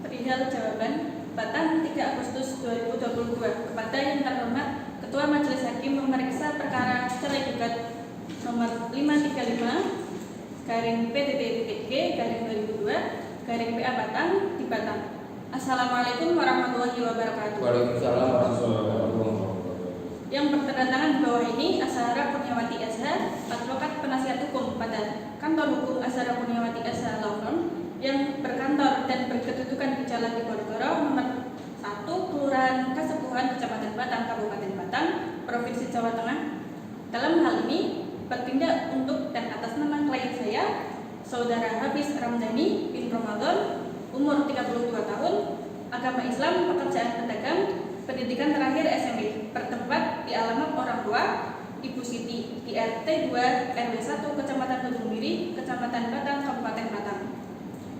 Perihal jawaban Batang 3 Agustus 2022 kepada yang terhormat Ketua Majelis Hakim memeriksa perkara cerai gugat nomor 535 garing PTT.G garing 2002 garing PA Batang di Batang. Assalamualaikum warahmatullahi wabarakatuh. Waalaikumsalam warahmatullahi wabarakatuh. Yang bertanda di bawah ini Azhara Kurniawati SH, advokat penasihat hukum pada Kantor Hukum Azhara Kurniawati SH Law Firm yang berkantor dan berkedudukan di Jalan Diponegoro nomor 1 Kelurahan Kasepuhan Kecamatan Batang Kabupaten Batang Provinsi Jawa Tengah. Dalam hal ini bertindak untuk dan atas nama klien saya Saudara Hafiz Ramdhani bin Ramadan, umur 32 tahun, agama Islam, pekerjaan pedagang, pendidikan terakhir SMP, bertempat di alamat orang tua Ibu Siti di RT 2 RW 1 Kecamatan Tanjung Miri, Kecamatan Batang, Kabupaten Batang.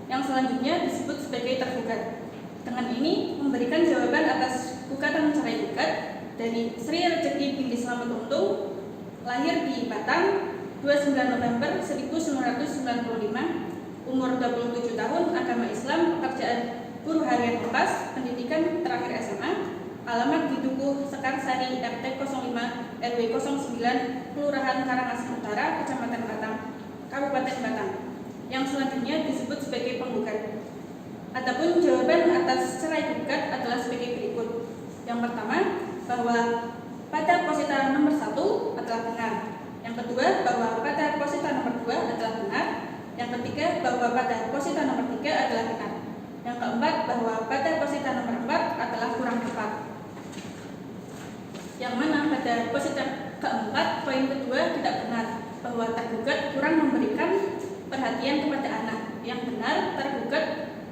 Yang selanjutnya disebut sebagai tergugat. Dengan ini memberikan jawaban atas gugatan cerai gugat dari Sri Rezeki binti Slamet Untung, lahir di Batang 29 November 1995, umur 27 tahun, agama Islam, pekerjaan buruh harian lepas, pendidikan terakhir SMA, alamat di Dukuh Sekarsari RT 05 RW 09 Kelurahan Karangasem Utara, Kecamatan Batang, Kabupaten Batang. Yang selanjutnya disebut sebagai penggugat. Adapun jawaban atas cerai gugat adalah sebagai berikut. Yang pertama, bahwa pada posita nomor 1 adalah benar. Yang kedua, bahwa pada posita nomor 2 adalah benar. Yang ketiga, bahwa pada posita nomor 3 adalah benar. Yang keempat, bahwa pada posita nomor 4 adalah kurang tepat. Yang mana pada posita keempat, poin kedua tidak benar, bahwa tergugat kurang memberikan perhatian kepada anak. Yang benar, tergugat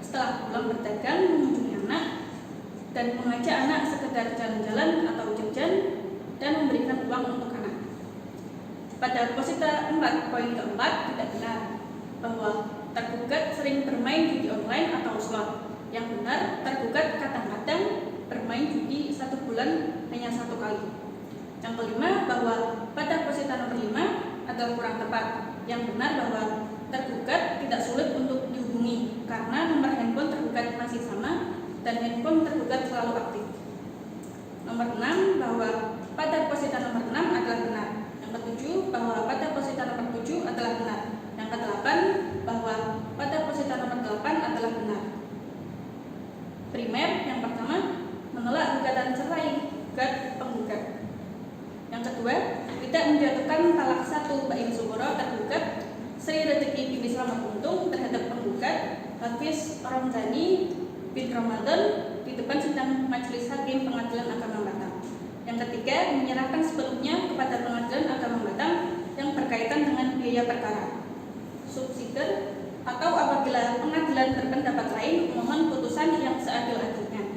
setelah pulang berdagang mengunjungi anak dan mengajak anak sekedar jalan-jalan atau jajan dan memberikan uang untuk anak. Pada posita 4, poin keempat tidak benar, bahwa tergugat sering bermain judi online atau slot. Yang benar, tergugat kadang-kadang bermain judi 1 bulan hanya 1 kali. Yang kelima, bahwa pada posita nomor 5 adalah kurang tepat. Yang benar, bahwa tergugat tidak sulit untuk dihubungi karena nomor handphone tergugat masih sama dan handphone tergugat selalu aktif. Nomor 6, bahwa pada posita nomor 6 adalah benar. Yang ketujuh, bahwa pada posita nomor 7 adalah benar. Yang kedelapan, bahwa pada posita nomor 8 adalah benar. Primer, yang pertama, menolak gugatan cerai gugat penggugat. Yang kedua, tidak menjatuhkan talak 1 Bain Sukoro tergugat Sri Rezeki binti Slamet Untung terhadap penggugat Hafiz Ramdhani bin Ramadan di depan sidang Majelis Hakim Pengadilan Agama Batang. Yang ketiga, menyerahkan sepenuhnya kepada Pengadilan Agama Batang yang berkaitan dengan biaya perkara. Subsidiar atau apabila pengadilan berpendapat lain, mohon putusan yang seadil-adilnya.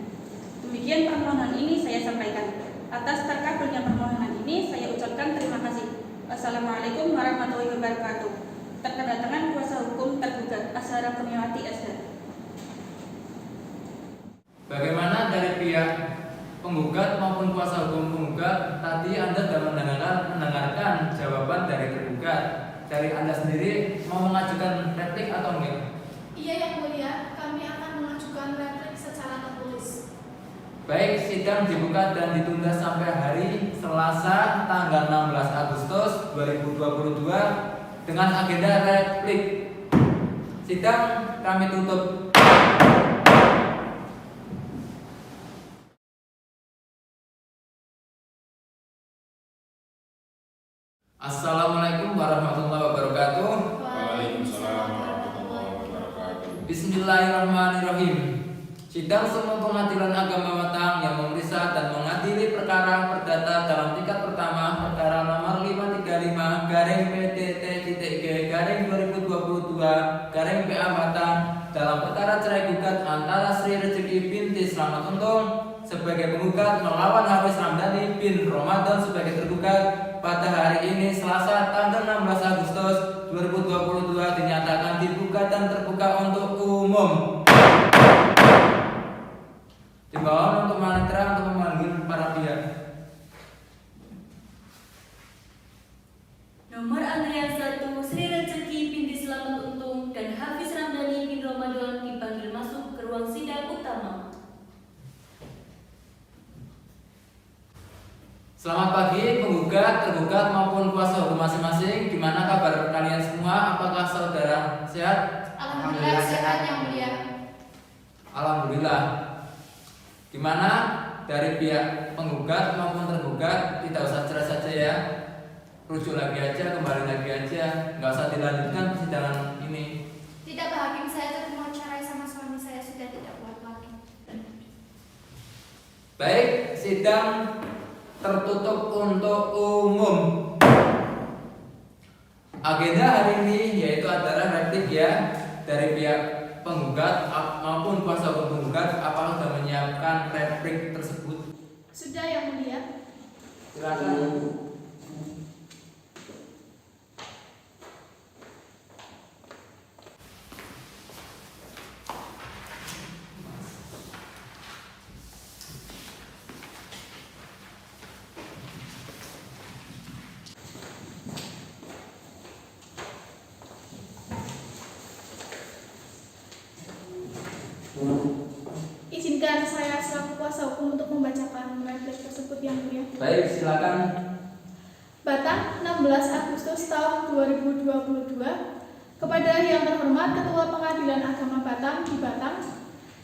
Demikian permohonan ini saya sampaikan. Atas terkabulnya permohonan ini saya ucapkan terima kasih. Wassalamualaikum warahmatullahi wabarakatuh. Terkedatangan kuasa hukum tergugat Azhara Kurniawati SH. Bagaimana dari pihak penggugat maupun kuasa hukum penggugat? Tadi Anda sudah mendengarkan jawaban dari tergugat. Dari Anda sendiri mau mengajukan replik atau enggak? Iya yang mulia, kami akan mengajukan replik secara tertulis. Baik, sidang dibuka dan ditunda sampai hari Selasa tanggal 16 Agustus 2022 dengan agenda replik. Sidang kami tutup. Assalamualaikum warahmatullahi wabarakatuh. Waalaikumsalam warahmatullahi wabarakatuh. Bismillahirrahmanirrahim. Sidang Semu Pengadilan Agama Batang yang memeriksa dan mengadili perkara perdata dalam tingkat pertama perkara nomor 535 garing PTT.G garing 2022 garing PA Batang dalam perkara cerai gugat antara sebagai penggugat melawan Hafiz Ramdhani bin Ramadan sebagai tergugat pada hari ini Selasa tanggal 16 Agustus 2022 dinyatakan dibuka dan terbuka untuk umum. Dimohon untuk panitera untuk memanggil para pihak. Nomor antrian 1 Sri Rezeki binti Selamat Untung dan Hafiz Ramdhani bin Ramadan dipanggil masuk ke ruang sidang utama. Selamat pagi penggugat, tergugat maupun kuasa hukum masing-masing. Gimana kabar kalian semua? Apakah saudara sehat? Alhamdulillah sehat yang mulia. Alhamdulillah. Gimana dari pihak penggugat maupun tergugat? Tidak usah cerai saja ya. Rujuk lagi aja, kembali lagi aja. Nggak usah dilanjutkan persidangan ini. Tidak Pak Hakim, saya tetap mau cerai sama suami saya, sudah tidak kuat lagi. Baik, sidang tertutup untuk umum. Agenda hari ini yaitu adalah replik ya dari pihak penggugat maupun kuasa hukum penggugat. Apakah sudah menyiapkan replik tersebut? Sudah yang mulia. Silakan. Izinkan saya selaku kuasa hukum untuk membacakan replik tersebut yang mulia. Baik, silakan. Batang 16 Agustus tahun 2022 kepada yang terhormat Ketua Pengadilan Agama Batang di Batang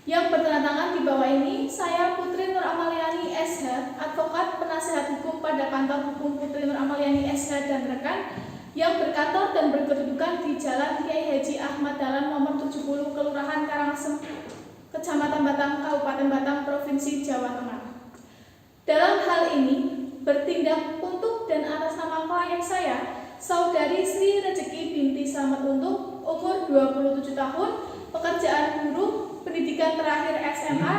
yang bertanda di bawah ini, saya Putri Nur Amaliani SH, advokat penasihat hukum pada kantor hukum Putri Nur Amaliani SH dan rekan yang berkantor dan berkedudukan di Jalan Kiai Haji Ahmad Dahlan nomor 70 Kelurahan Karangasem, Kecamatan Batang, Kabupaten Batang, Provinsi Jawa Tengah. Dalam hal ini bertindak untuk dan atas nama klien saya, Saudari Sri Rezeki binti Selamat Untung, umur 27 tahun, pekerjaan guru, pendidikan terakhir SMA,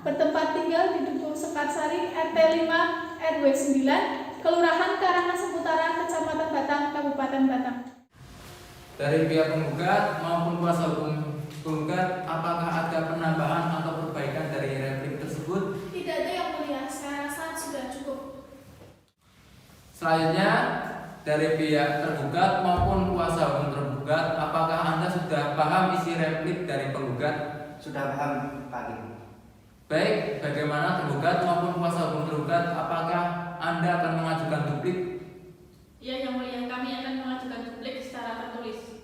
bertempat tinggal di Dukuh Sekarsari, RT 5, RW 9, Kelurahan Karangasem Utara, Kecamatan Batang, Kabupaten Batang. Dari pihak penggugat maupun kuasa hukum penggugat, apakah ada penambahan atau perbaikan dari replik tersebut? Tidak ada yang mulia, saya rasa sudah cukup. Selanjutnya, dari pihak tergugat maupun kuasa hukum tergugat, apakah Anda sudah paham isi replik dari penggugat? Sudah paham Pak Hakim. Baik, bagaimana tergugat maupun kuasa hukum tergugat, apakah Anda akan mengajukan duplik? Ya, yang mulia, kami akan mengajukan duplik secara tertulis.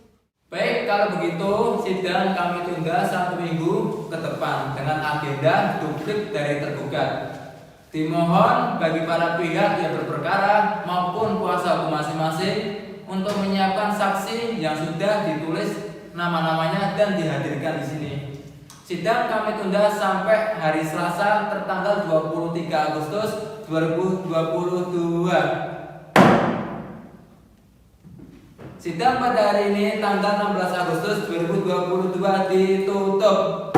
Baik, kalau begitu sidang kami tunda 1 minggu ke depan dengan agenda duplik dari tergugat. Dimohon bagi para pihak yang berperkara maupun kuasa hukum masing-masing untuk menyiapkan saksi yang sudah ditulis nama-namanya dan dihadirkan di sini. Sidang kami tunda sampai hari Selasa tertanggal 23 Agustus 2022. Sidang pada hari ini tanggal 16 Agustus 2022 ditutup.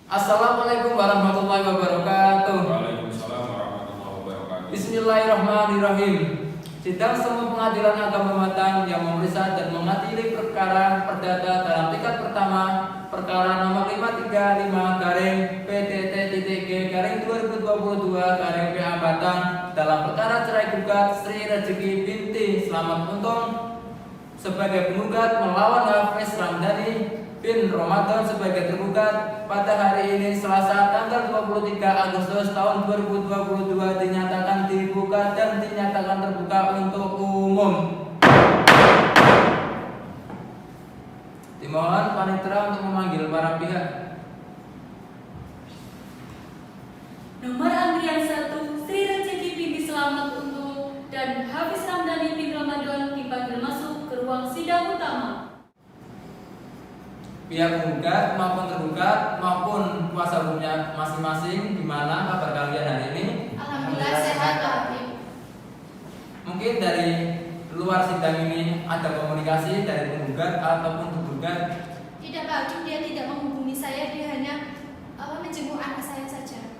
Assalamualaikum warahmatullahi wabarakatuh. Waalaikumsalam warahmatullahi wabarakatuh. Bismillahirrahmanirrahim. Sidang Semu Pengadilan Agama Batang yang memeriksa dan mengadili perkara perdata dalam tingkat pertama perkara nomor 535-PTT-G-2022-PA Batang dalam perkara cerai gugat Sri Rezeki binti Selamat Untung sebagai penggugat melawan Hafiz Ramdhani bin Ramadan sebagai tergugat pada hari ini Selasa tanggal 23 Agustus tahun 2022 dinyatakan dibuka dan dinyatakan terbuka untuk umum. Dimohon panitera untuk memanggil para pihak. Nomor antrian 1 Sri Rezeki binti Selamat Untung dan Hafiz Ramdhani bin Ramadan dipanggil masuk ke ruang sidang utama. Pihak penggugat maupun tergugat maupun kuasa hukumnya masing-masing, gimana kabar kalian hari ini? Alhamdulillah sehat Pak Hakim. Mungkin dari luar sidang ini ada komunikasi dari penggugat ataupun tergugat? Tidak Pak Hakim, dia tidak menghubungi saya, dia hanya menjenguk anak saya saja.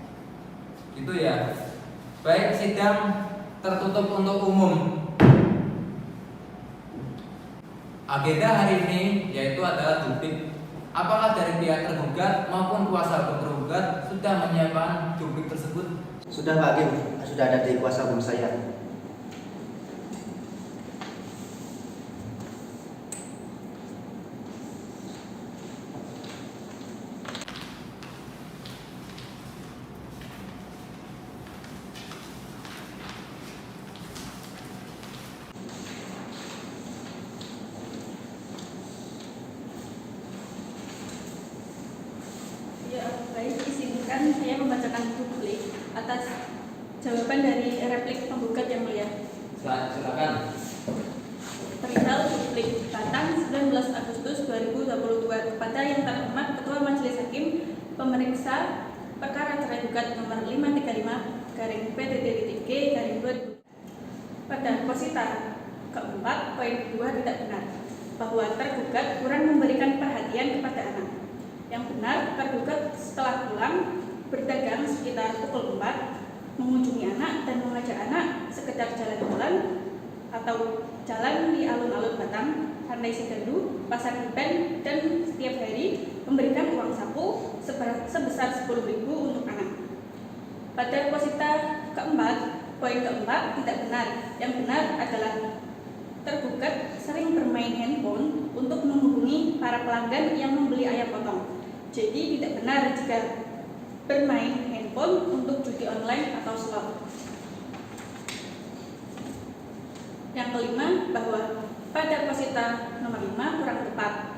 Gitu ya. Baik, sidang tertutup untuk umum. Agenda hari ini yaitu adalah duplik. Apakah dari pihak tergugat maupun kuasa hukum tergugat sudah menyiapkan duplik tersebut? Sudah Pak Hakim, sudah ada di kuasa hukum saya. Ya, baik, izinkan saya membacakan duplik atas jawaban dari replik penggugat yang mulia. Silakan. Perihal duplik Batang 19 Agustus 2022 kepada yang terhormat Ketua Majelis Hakim pemeriksa perkara cerai gugat nomor 535/PTT-G/2000 pada posita keempat poin 2 tidak benar bahwa tergugat kurang memberikan perhatian kepada anak. Yang benar, tergugat setelah pulang berdagang sekitar pukul 4 mengunjungi anak dan mengajak anak sekedar jalan-jalan atau jalan di alun-alun Batang, Pandai Sigandu, Pasar Iban, dan setiap hari memberikan uang saku sebesar 10.000 untuk anak. Pada posita keempat, poin keempat tidak benar. Yang benar adalah tergugat sering bermain handphone untuk menghubungi para pelanggan yang membeli ayam potong. Jadi tidak benar jika bermain handphone untuk judi online atau slot. Yang kelima, bahwa pada posita nomor 5 kurang tepat.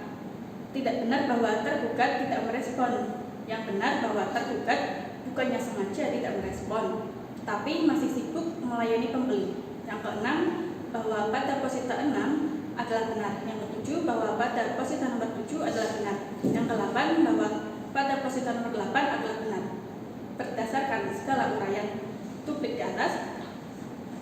Tidak benar bahwa tergugat tidak merespon. Yang benar bahwa tergugat bukannya sengaja tidak merespon, tapi masih sibuk melayani pembeli. Yang keenam, bahwa pada posita 6 adalah benar. Yang ketujuh, bahwa pada posita nomor 7 adalah benar. Yang ke-8, bahwa pada posita nomor 8 adalah benar. Berdasarkan segala uraian duplik di atas,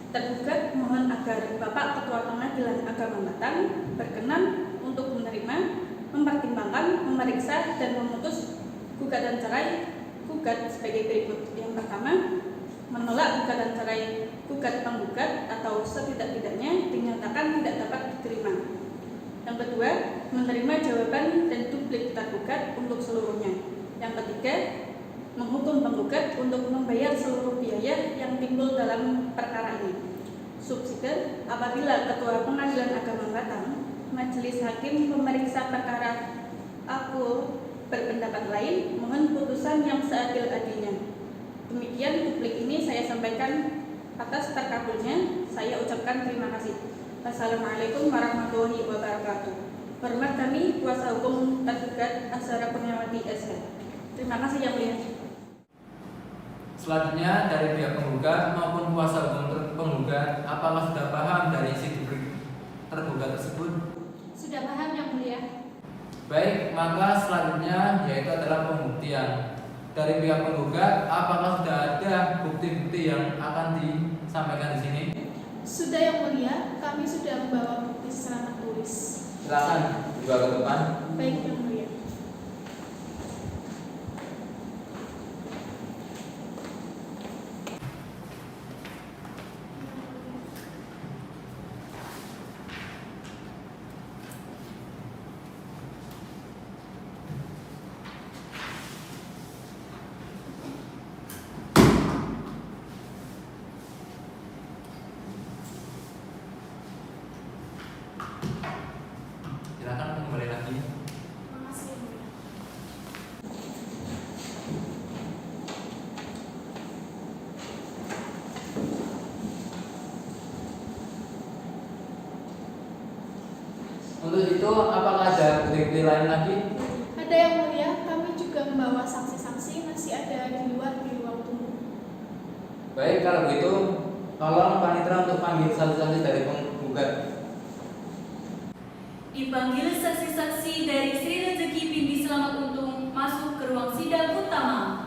tergugat mohon agar Bapak Ketua Pengadilan Agama Batang berkenan untuk menerima, mempertimbangkan, memeriksa, dan memutus gugatan cerai gugat sebagai berikut. Yang pertama, menolak gugatan cerai gugat penggugat atau setidak-tidaknya dinyatakan tidak dapat diterima. Yang kedua, menerima jawaban dan duplik tergugat untuk seluruhnya. Yang ketiga, menghukum penggugat untuk membayar seluruh biaya yang timbul dalam perkara ini. Subsidi, apabila Ketua Pengadilan Agama Batang, Majelis Hakim pemeriksa perkara aku berpendapat lain, mohon putusan yang seadil-adilnya. Demikian duplik ini saya sampaikan. Atas terkabulnya, saya ucapkan terima kasih. Wassalamualaikum warahmatullahi wabarakatuh. Hormat kami, kuasa hukum tergugat Azhara Kurniawati SH. Terima kasih yang mulia. Selanjutnya dari pihak penggugat maupun kuasa hukum penggugat, apakah sudah paham dari isi duplik tergugat tersebut? Sudah paham yang mulia. Baik, maka selanjutnya yaitu adalah pembuktian. Dari pihak penggugat, apakah sudah ada bukti-bukti yang akan disampaikan di sini? Sudah yang mulia, kami sudah membawa bukti secara tertulis. Silakan juga ke depan. Baik yang mulia. Silakan kembali lagi. Makasih yang mulia. Untuk itu, apakah ada bukti-bukti lain lagi? Ada yang mulia, kami juga membawa saksi-saksi masih ada di ruang tunggu. Baik, kalau begitu, tolong panitera untuk panggil saksi-saksi dari penggugat. Dipanggil saksi-saksi dari Sri Rezeki binti Selamat Untung masuk ke ruang sidang utama.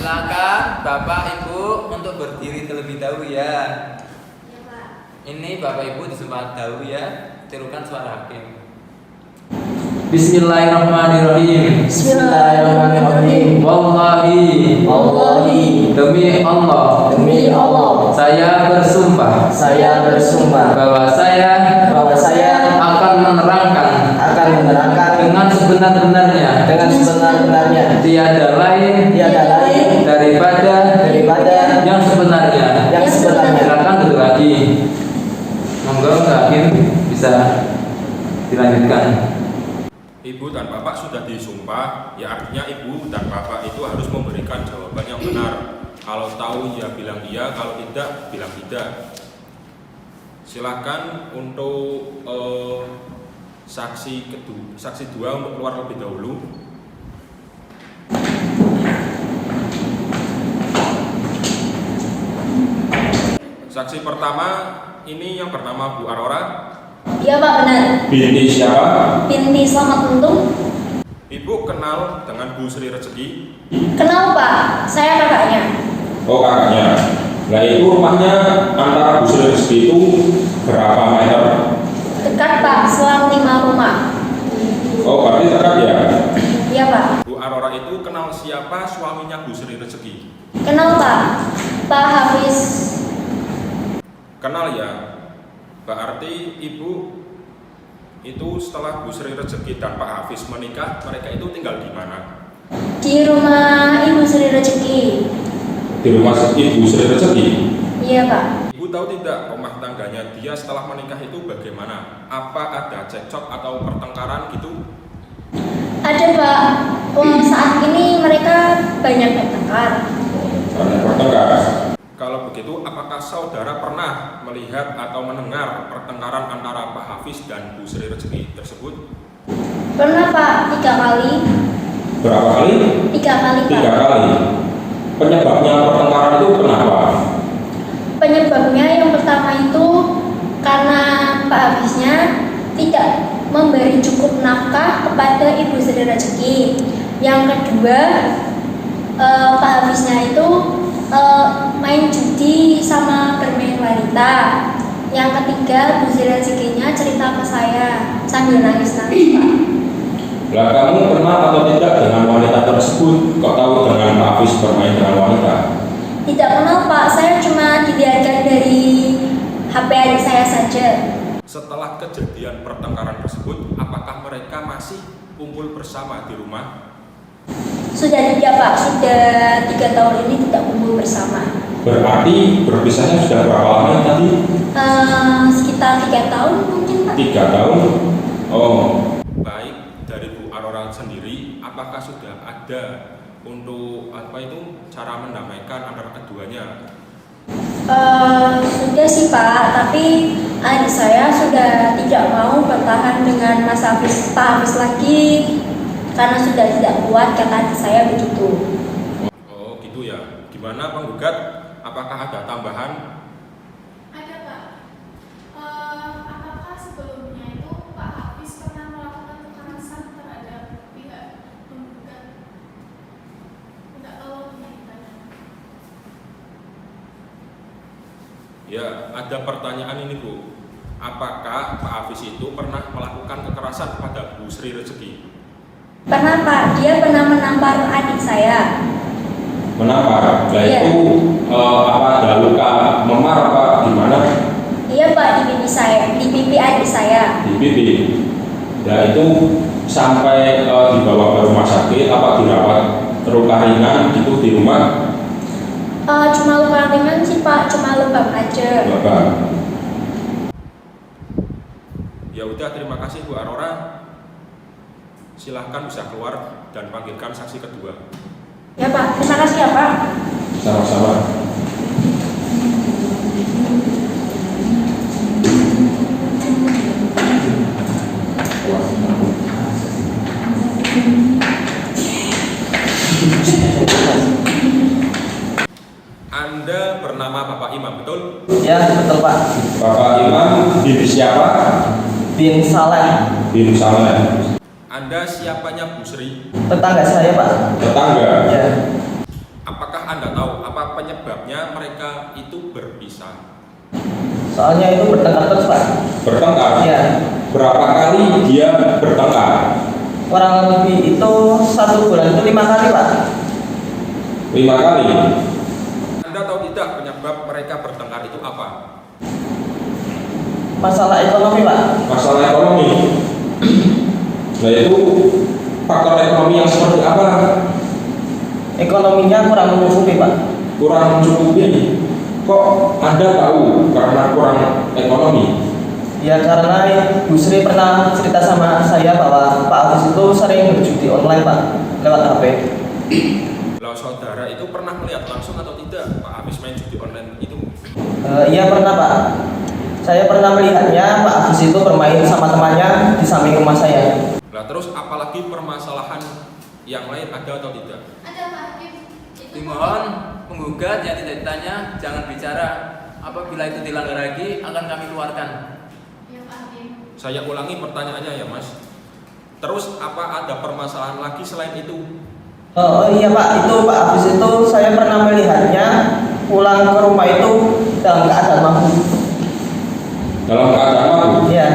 Silakan Bapak Ibu untuk berdiri terlebih dahulu ya. Ya Pak. Ini Bapak Ibu disumpah dahulu ya. Tirukan suara hakim. Bismillahirrahmanirrahim. Bismillahirrahmanirrahim. Wallahi, Wallahi, demi Allah, demi Allah, saya bersumpah saya bersumpah bahwa saya akan menerangkan dengan sebenar-benarnya dengan sebenar-benarnya tiada lain daripada yang sebenarnya. Silakan duduk lagi. Monggo hakim bisa dilanjutkan. Ibu dan Bapak sudah disumpah, ya artinya Ibu dan Bapak itu harus memberikan jawaban yang benar. Kalau tahu ya bilang iya, kalau tidak bilang tidak. Silakan untuk saksi dua untuk keluar lebih dahulu. Saksi pertama ini yang bernama Bu Aurora. Iya Pak, benar. Binti siapa? Binti Selamat Untung. Ibu kenal dengan Bu Sri Rezeki? Kenal Pak, saya kakaknya. Oh, kakaknya. Nah, itu rumahnya antara Bu Sri Rezeki itu berapa meter? Dekat Pak, selang 5 rumah. Oh, berarti dekat ya? Iya Pak. Bu Aurora itu kenal siapa suaminya Bu Sri Rezeki? Kenal Pak, Pak Hafiz. Kenal ya? Berarti Ibu itu setelah Bu Sri Rezeki dan Pak Hafiz menikah, mereka itu tinggal di mana? Di rumah Ibu Sri Rezeki. Di rumah Ibu Sri Rezeki? Iya Pak. Ibu tahu tidak rumah tangganya dia setelah menikah itu bagaimana? Apa ada cekcok atau pertengkaran gitu? Ada Pak, saat ini mereka banyak bertengkar. Banyak bertengkar. Kalau begitu, apakah saudara pernah melihat atau mendengar pertengkaran antara Pak Hafiz dan Bu Sri Rezeki tersebut? Pernah Pak, 3 kali. Berapa kali? 3 kali Pak. 3 kali. Penyebabnya pertengkaran itu kenapa? Penyebabnya yang pertama itu karena Pak Hafiznya tidak memberi cukup nafkah kepada Ibu Sri Rezeki. Yang kedua, Pak Hafiznya itu main judi sama bermain wanita. Yang ketiga, Bu Sri Rezekinya cerita ke saya sambil nangis-nangis Pak. Lah kamu pernah atau tidak dengan wanita tersebut? Kok tahu dengan Pak Hafiz bermain dengan wanita? Tidak kenal Pak, saya cuma dilihatkan dari HP adik saya saja. Setelah kejadian pertengkaran tersebut, apakah mereka masih kumpul bersama di rumah? Sudah tidak Pak, sudah 3 tahun ini tidak kumpul bersama. Berarti berpisahnya sudah berapa lama tadi? Sekitar 3 tahun mungkin Pak. 3 tahun? Oh, baik. Dari Bu Aurora sendiri, apakah sudah ada untuk cara mendamaikan antara keduanya? Sudah sih Pak, tapi adik saya sudah tidak mau bertahan dengan Mas Hafiz, Pak Hafiz lagi karena sudah tidak kuat, kata adik saya begitu. Oh gitu ya. Gimana penggugat? Apakah ada tambahan? Ada Pak. Apakah sebelumnya itu Pak Hafiz pernah melakukan kekerasan terhadap pihak penggugat? Tidak tahu ditanya. Ya, ada pertanyaan ini Bu. Apakah Pak Hafiz itu pernah melakukan kekerasan kepada Bu Sri Rezeki? Pernah Pak, dia pernah menampar adik saya. Menampar? Nah Iya. itu apa ada luka memar apa gimana? Iya Pak, di pipi saya, di pipi adik saya. Di pipi. Ya itu sampai dibawa ke rumah sakit apa dirawat luka ringan itu di rumah? Cuma luka ringan sih Pak, cuma lebam aja. Bapak. Ya udah, terima kasih Bu Aurora. Silahkan bisa keluar dan panggilkan saksi kedua. Ya Pak, terima kasih ya Pak. Sama-sama. Anda bernama Bapak Imam, betul? Ya, betul Pak. Bapak Imam bin siapa? Bin Saleh, Bin Saleh. Anda siapanya Bu Sri? tetangga saya Pak. Tetangga. Ya. Apakah Soalnya itu bertengkar terus Pak. Bertengkar? Iya. Berapa kali dia bertengkar? Kurang lebih itu 1 bulan itu 5 kali Pak. 5 kali? Anda tahu tidak penyebab mereka bertengkar itu apa? Masalah ekonomi Pak. Masalah ekonomi? Nah itu faktor ekonomi yang seperti apa? Ekonominya kurang mencukupi Pak. Kurang mencukupi? Kok Anda tahu karena kurang ekonomi? Ya karena Bu Sri pernah cerita sama saya bahwa Pak Hafiz itu sering berjudi online Pak, lewat HP. Kalau saudara itu pernah melihat langsung atau tidak Pak Hafiz main judi online itu? Iya pernah Pak. Saya pernah melihatnya Pak Hafiz itu bermain sama temannya di samping rumah saya. Nah terus apalagi permasalahan yang lain ada atau tidak? Ada Pak Hakim. Dimohon penggugat yang tidak ditanya jangan bicara. Apabila itu dilanggar lagi akan kami keluarkan. Ya Pak Hakim. Saya ulangi pertanyaannya ya Mas. Terus apa ada permasalahan lagi selain itu? Oh iya Pak, itu Pak Hafiz itu saya pernah melihatnya pulang ke rumah itu dalam keadaan mabuk. Dalam keadaan mabuk? Iya.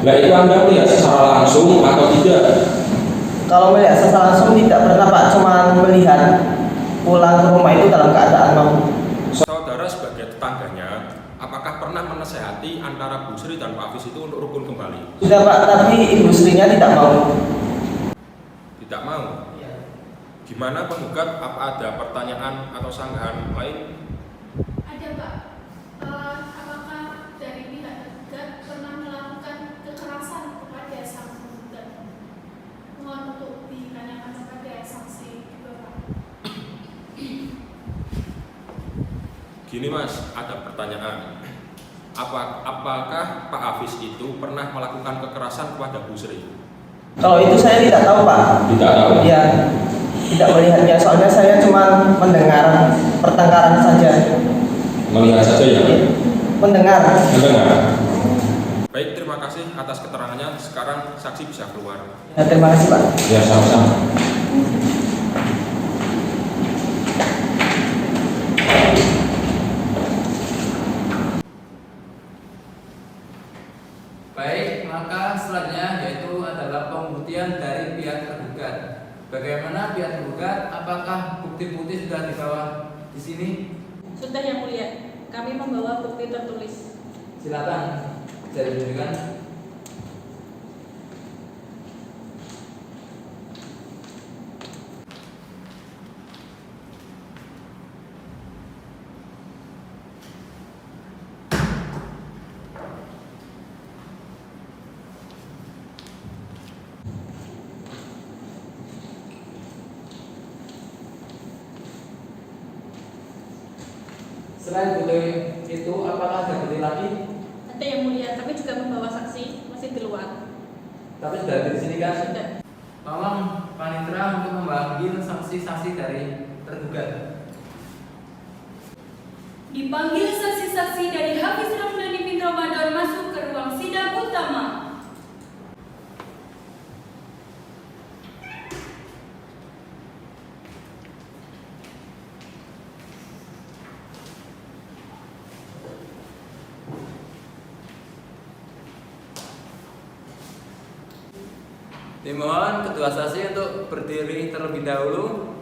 Nah itu Anda melihat secara langsung atau tidak? Kalau melihat secara langsung tidak pernah Pak, cuma melihat pulang ke rumah itu dalam keadaan mabuk. Saudara sebagai tetangganya, apakah pernah menasehati antara Bu Sri dan Pak Hafiz itu untuk rukun kembali? Sudah Pak, tapi ibu istrinya tidak mau. Tidak mau? Gimana penggugat? Apa ada pertanyaan atau sanggahan lain? Ada Pak. Apakah dari pihak tergugat pernah melakukan kekerasan kepada sang penggugat? Mohon untuk ditanyakan kepada saksi juga Pak. Gini Mas, ada pertanyaan. Apakah Pak Hafiz itu pernah melakukan kekerasan kepada Bu Sri? Kalau itu saya tidak tahu Pak. Tidak tahu? Iya, tidak melihatnya. Soalnya saya cuma mendengar pertengkaran saja. Melihat saja ya? Mendengar. Mendengar. Baik, terima kasih atas keterangannya. Sekarang saksi bisa keluar. Ya, terima kasih Pak. Ya, sama-sama. Baik, maka selanjutnya yaitu adalah pembuktian dari pihak tergugat. Bagaimana pihak tergugat? Apakah bukti-bukti sudah dibawa di sini? Sudah Yang Mulia, kami membawa bukti tertulis. Silakan, bisa ditunjukkan. Selain bukti itu, apakah ada bukti lagi? Ada Yang Mulia, kami juga membawa saksi masih di luar. Tapi sudah di sini kan? Sudah. Tolong panitera untuk memanggil saksi-saksi dari tergugat. Dipanggil saksi-saksi dari Hafiz Ramdhani bin Ramadan masuk ke ruang sidang utama. Dimohon kedua saksi untuk berdiri terlebih dahulu.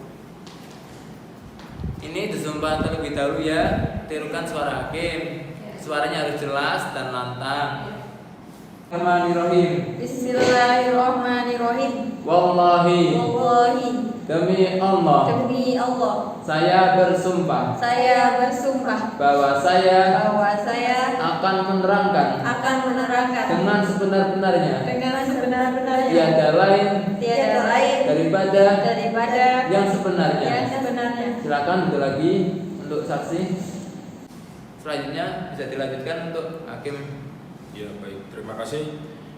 Ini disumpah terlebih dahulu ya. Tirukan suara hakim. Suaranya harus jelas dan lantang. Bismillahirrahmanirrahim. Bismillahirrahmanirrahim. Wallahi. Wallahi. Demi Allah. Demi Allah. Saya bersumpah. Saya bersumpah Bahwa saya akan menerangkan. Dengan sebenar-benarnya. Tiada lain. Daripada. Yang sebenarnya. Silakan untuk lagi untuk saksi. Selanjutnya bisa dilanjutkan untuk hakim. Ya baik, terima kasih.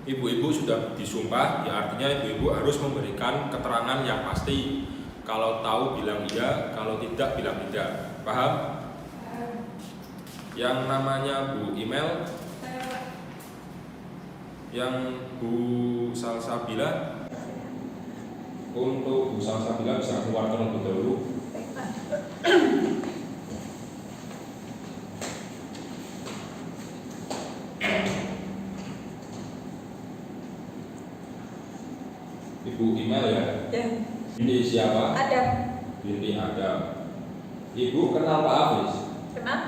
Ibu-ibu sudah disumpah, ya artinya ibu-ibu harus memberikan keterangan yang pasti. Kalau tahu bilang iya, kalau tidak bilang tidak. Paham? Yang namanya Bu Imel, yang Bu Salsabila, untuk Bu Salsabila bisa keluar terlebih dahulu. Ibu email ya? Ya. Binti siapa? Adam. Binti Adam. Ibu kenal Pak Hafiz? Kenal?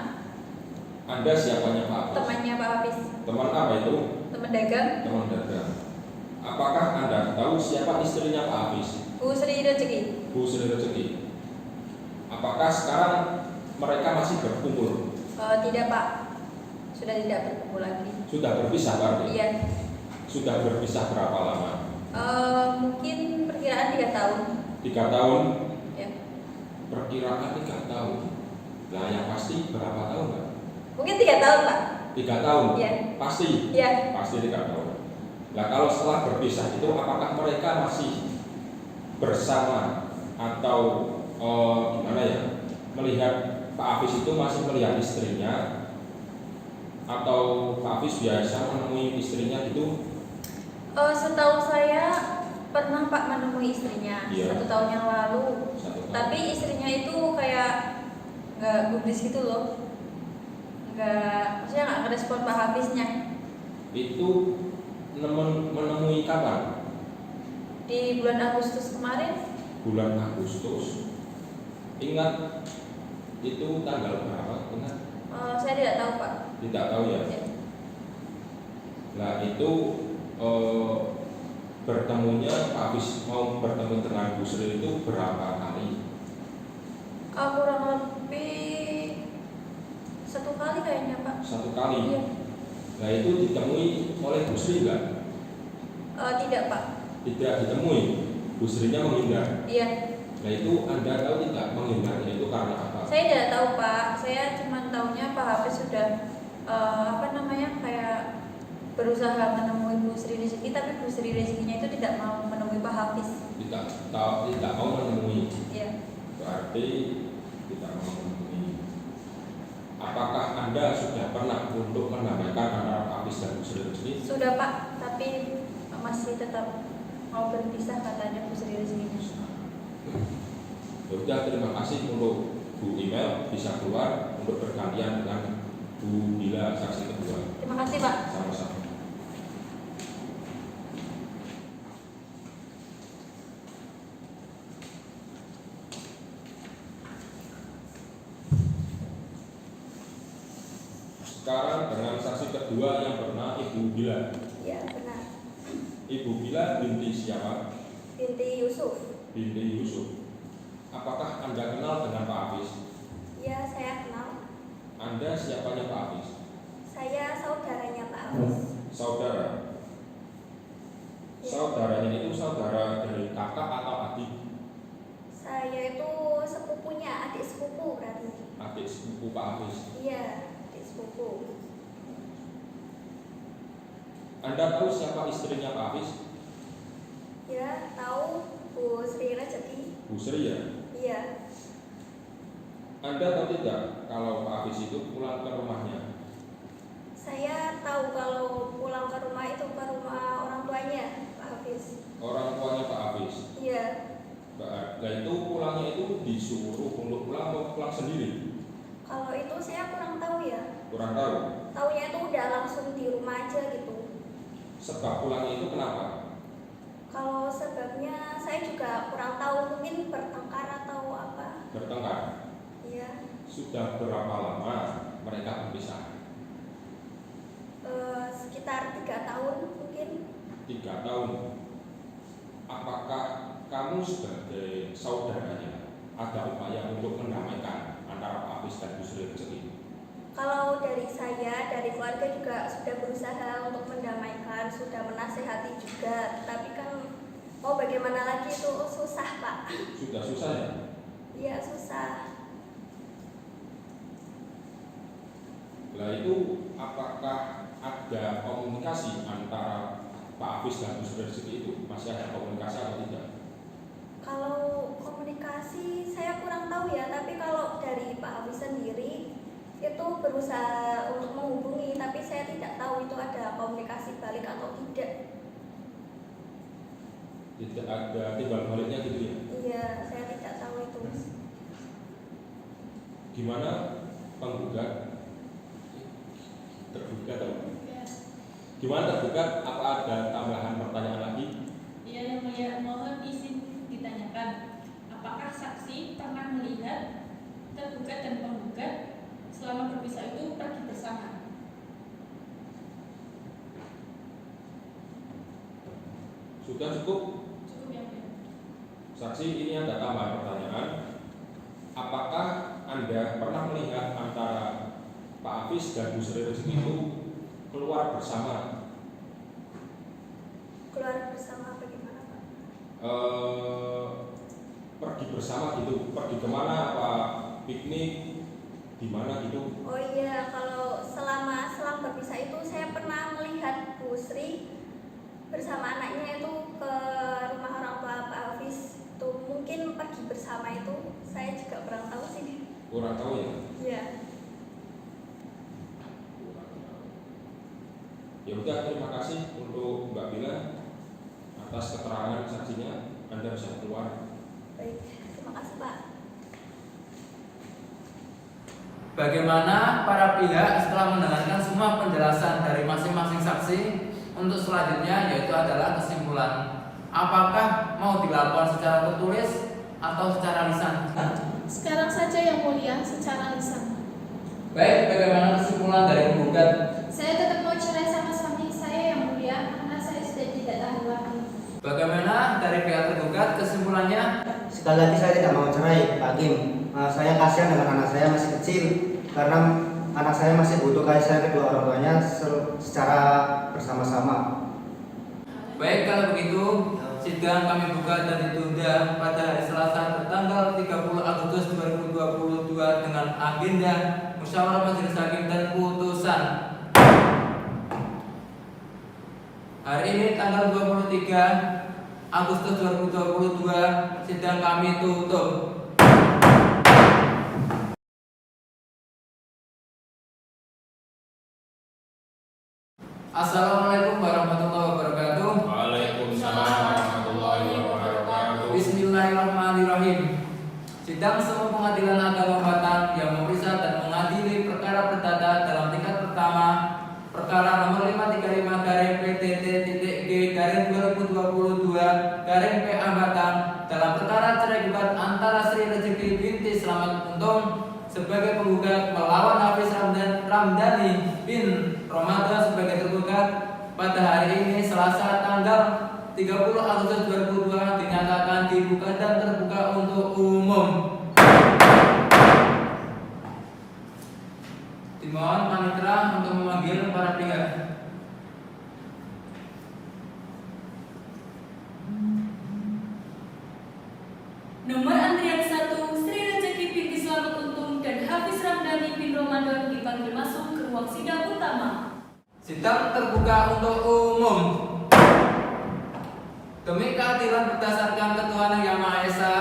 Anda siapanya Pak Hafiz? Temannya Pak Hafiz. Teman apa itu? Teman dagang. Teman dagang. Apakah Anda tahu siapa istrinya Pak Hafiz? Bu Sri Rezeki. Bu Sri Rezeki. Apakah sekarang mereka masih berkumpul? Tidak Pak, sudah tidak berkumpul lagi. Sudah berpisah berarti? Iya. Sudah berpisah berapa lama? Mungkin perkiraan 3 tahun. 3 tahun? Ya. Perkiraan 3 tahun. Nah yang pasti berapa tahun Pak? Mungkin 3 tahun Pak. 3 tahun? Iya. Pasti? Iya. Pasti 3 tahun. Nah kalau setelah berpisah itu apakah mereka masih bersama atau gimana ya, melihat Pak Hafiz itu masih melihat istrinya atau Pak Hafiz biasa menemui istrinya gitu? Setahu saya pernah Pak menemui istrinya. Iya. 1 tahun yang lalu. 1 tahun. Tapi istrinya itu kayak nggak gubris gitu loh, maksudnya nggak ngerespon Pak Hafiznya. Itu menemui kapan? Di bulan Agustus kemarin. Bulan Agustus. Ingat itu tanggal berapa? Ingat? Saya tidak tahu Pak. Tidak tahu ya. Ya. Nah itu bertemunya Pak Hafiz mau bertemu dengan Bu Sri itu berapa kali? Kurang lebih 1 kali kayaknya Pak. 1 kali. Iya. Nah itu ditemui oleh Bu Sri enggak? Tidak Pak. Tidak ditemui. Bu Srinya menghindar. Iya. Nah itu Anda tahu tidak menghindarnya itu karena apa? Saya tidak tahu Pak. Saya cuma tahunya Pak Hafiz sudah kayak berusaha menemui Bu Sri Rezeki, tapi Bu Sri Rezekinya itu tidak mau menemui Pak Hafiz. Tidak mau menemui. Iya. Berarti tidak mau menemui. Apakah Anda sudah pernah untuk menambahkan antara Pak Hafiz dan Bu Sri Rezeki? Sudah Pak, tapi masih tetap mau berpisah katanya Bu Sri Rezekinya. Sudah, terima kasih untuk Bu email bisa keluar untuk bergantian dengan Bu Bila saksi kedua. Terima kasih Pak. Sama-sama. Sekarang dengan saksi kedua yang bernama Ibu Bila. Ya benar. Ibu Bila binti siapa? Binti Yusuf. Binti Yusuf. Apakah Anda kenal dengan Pak Hafiz? Ya saya kenal. Anda siapanya Pak Hafiz? Saya saudaranya Pak Hafiz. Saudara. Saudaranya itu saudara dari kakak atau adik? Saya itu sepupunya, adik sepupu berarti. Adik sepupu Pak Hafiz. Iya, adik sepupu. Anda tahu siapa istrinya Pak Hafiz? Ya, tahu Bu Sri Rezeki. Bu Sri ya? Iya. Anda tahu tidak kalau Pak Hafiz itu pulang ke rumahnya? Saya tahu kalau pulang ke rumah itu ke rumah orang tuanya Pak Hafiz. Orang tuanya Pak Hafiz. Iya. Nah itu pulangnya itu disuruh untuk pulang atau pulang sendiri? Kalau itu saya kurang tahu ya. Kurang tahu. Taunya itu udah langsung di rumah aja gitu. Sebab pulangnya itu kenapa? Kalau sebabnya saya juga kurang tahu, mungkin bertengkar atau apa. Bertengkar. Iya. Sudah berapa lama mereka berpisah? Sekitar 3 tahun mungkin. 3 tahun. Apakah kamu sebagai saudaranya ada upaya untuk mendamaikan antara Pak Hafiz dan Bu Sri Rezeki? Kalau dari saya, dari keluarga juga sudah berusaha untuk mendamaikan, sudah menasehati juga. Tapi kan mau bagaimana lagi itu susah Pak. Sudah susah ya? Iya susah. Nah itu apakah ada komunikasi antara Pak Hafiz dan Bu Sri Rezeki itu? Masih ada komunikasi atau tidak? Kalau komunikasi saya kurang tahu ya, tapi kalau dari Pak Hafiz sendiri itu berusaha untuk menghubungi, tapi saya tidak tahu itu ada komunikasi balik atau tidak. Tidak ada timbal baliknya gitu ya? Iya, saya tidak tahu itu. Gimana penggugat? Tergugat atau? Gimana tergugat? Apa ada tambahan pertanyaan lagi? Iya yang mulia, pernah melihat tergugat dan penggugat selama berpisah itu pergi bersama. Sudah cukup? Cukup yang mulia. Saksi, ini ada tambahan pertanyaan. Apakah Anda pernah melihat antara Pak Hafiz dan Bu Sri Rezeki itu keluar bersama? Keluar bersama apa gimana, Pak? Pergi bersama gitu, pergi kemana, apa piknik, di mana gitu? Oh iya, kalau selama berpisah itu saya pernah melihat Bu Sri bersama anaknya itu ke rumah orang tua Pak Hafiz. Tuh mungkin pergi bersama itu, saya juga kurang tahu sih. Kurang tahu ya? Iya. Ya udah, terima kasih untuk Mbak Bila atas keterangan saksinya. Anda bisa keluar. Baik, terima kasih Pak. Bagaimana para pihak setelah mendengarkan semua penjelasan dari masing-masing saksi? Untuk selanjutnya yaitu adalah kesimpulan. Apakah mau dilakukan secara tertulis atau secara lisan? Sekarang saja yang mulia secara lisan. Baik, bagaimana kesimpulan dari penggugat? Saya tetap mau cerai sama suami saya yang mulia karena saya sudah tidak tahan lagi. Bagaimana dari pihak tergugat kesimpulannya? Sekali lagi saya tidak mau cerai, Pak Hakim. Saya kasihan dengan anak saya masih kecil karena anak saya masih butuh kasih sayang kedua orang tuanya secara bersama-sama. Baik, kalau begitu sidang kami buka dan ditunda pada hari Selasa tanggal 30 Agustus 2022 dengan agenda musyawarah majelis hakim dan putusan. Hari ini tanggal 23 Agustus 2022 sidang kami tutup. Assalamualaikum warahmatullahi wabarakatuh. Waalaikumsalam warahmatullahi wabarakatuh. Bismillahirrahmanirrahim. Sidang Semu Pengadilan Agama Batang yang memeriksa dan mengadili perkara perdata dalam tingkat pertama perkara nomor 535-PTT.G/2022-PA Batang dalam perkara cerai gugat antara Sri Rezeki binti Slamet Untung sebagai penggugat melawan Hafiz Ramdhani bin Ramadan sebagai tergugat pada hari ini Selasa tanggal 30 Agustus 2022 dinyatakan dibuka dan terbuka untuk umum. Dimohon panitera untuk memanggil para pihak. Nomor antrian 1, Sri Rezeki binti Slamet Untung dan Hafiz Ramdhani bin Ramadan dipanggil masuk ke ruang sidang utama. Sidang terbuka untuk umum. Demi keadilan berdasarkan ketuhanan Yang Maha Esa,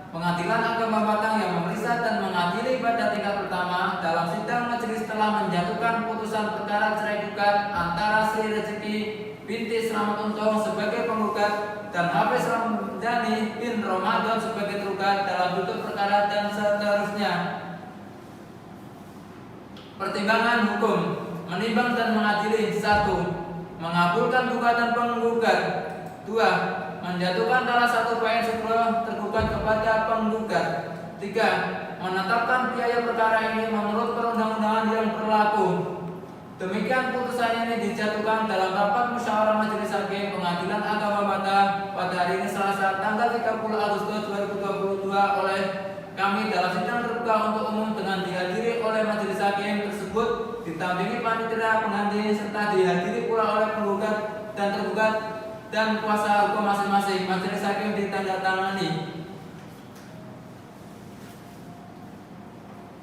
Pengadilan Agama Batang yang memeriksa dan mengadili pada tingkat pertama dalam sidang majelis telah menjatuhkan putusan perkara cerai gugat antara Sri Rezeki binti Slamet Untung sebagai penggugat dan Hafiz Ramdhani bin Ramadan sebagai tergugat dalam duduk perkara dan seterusnya. Pertimbangan hukum menimbang dan mengadili 1. Mengabulkan gugatan penggugat. 2. Menjatuhkan salah satu poin setelah tergugat kepada penggugat. 3. Menetapkan biaya perkara ini menurut perundang-undangan yang berlaku. Demikian putusan ini dijatuhkan dalam rapat musyawarah majelis hakim Pengadilan Agama Batang pada hari ini Selasa tanggal 30 Agustus 2022 oleh kami dalam sidang terbuka untuk umum dengan dihadiri oleh majelis hakim tersebut ditampingi panitera pengganti serta dihadiri pula oleh penggugat dan tergugat dan kuasa hukum masing-masing. Majelis hakim ditandatangani.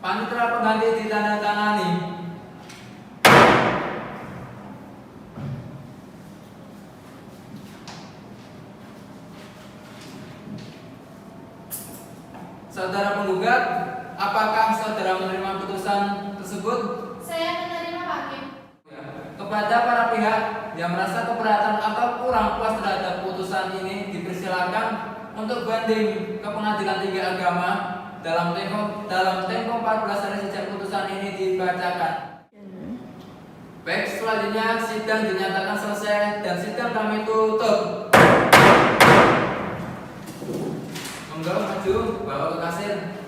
Panitera pengganti ditandatangani. Saudara penggugat, apakah saudara menerima putusan tersebut? Saya menerima Pak Hakim. Kepada para pihak yang merasa keberatan atau kurang puas terhadap putusan ini dipersilakan untuk banding ke Pengadilan Tinggi Agama dalam tempo 14 hari sejak putusan ini dibacakan. Baik, selanjutnya sidang dinyatakan selesai dan sidang kami tutup. Monggo maju. setuju, bawa ke kasir.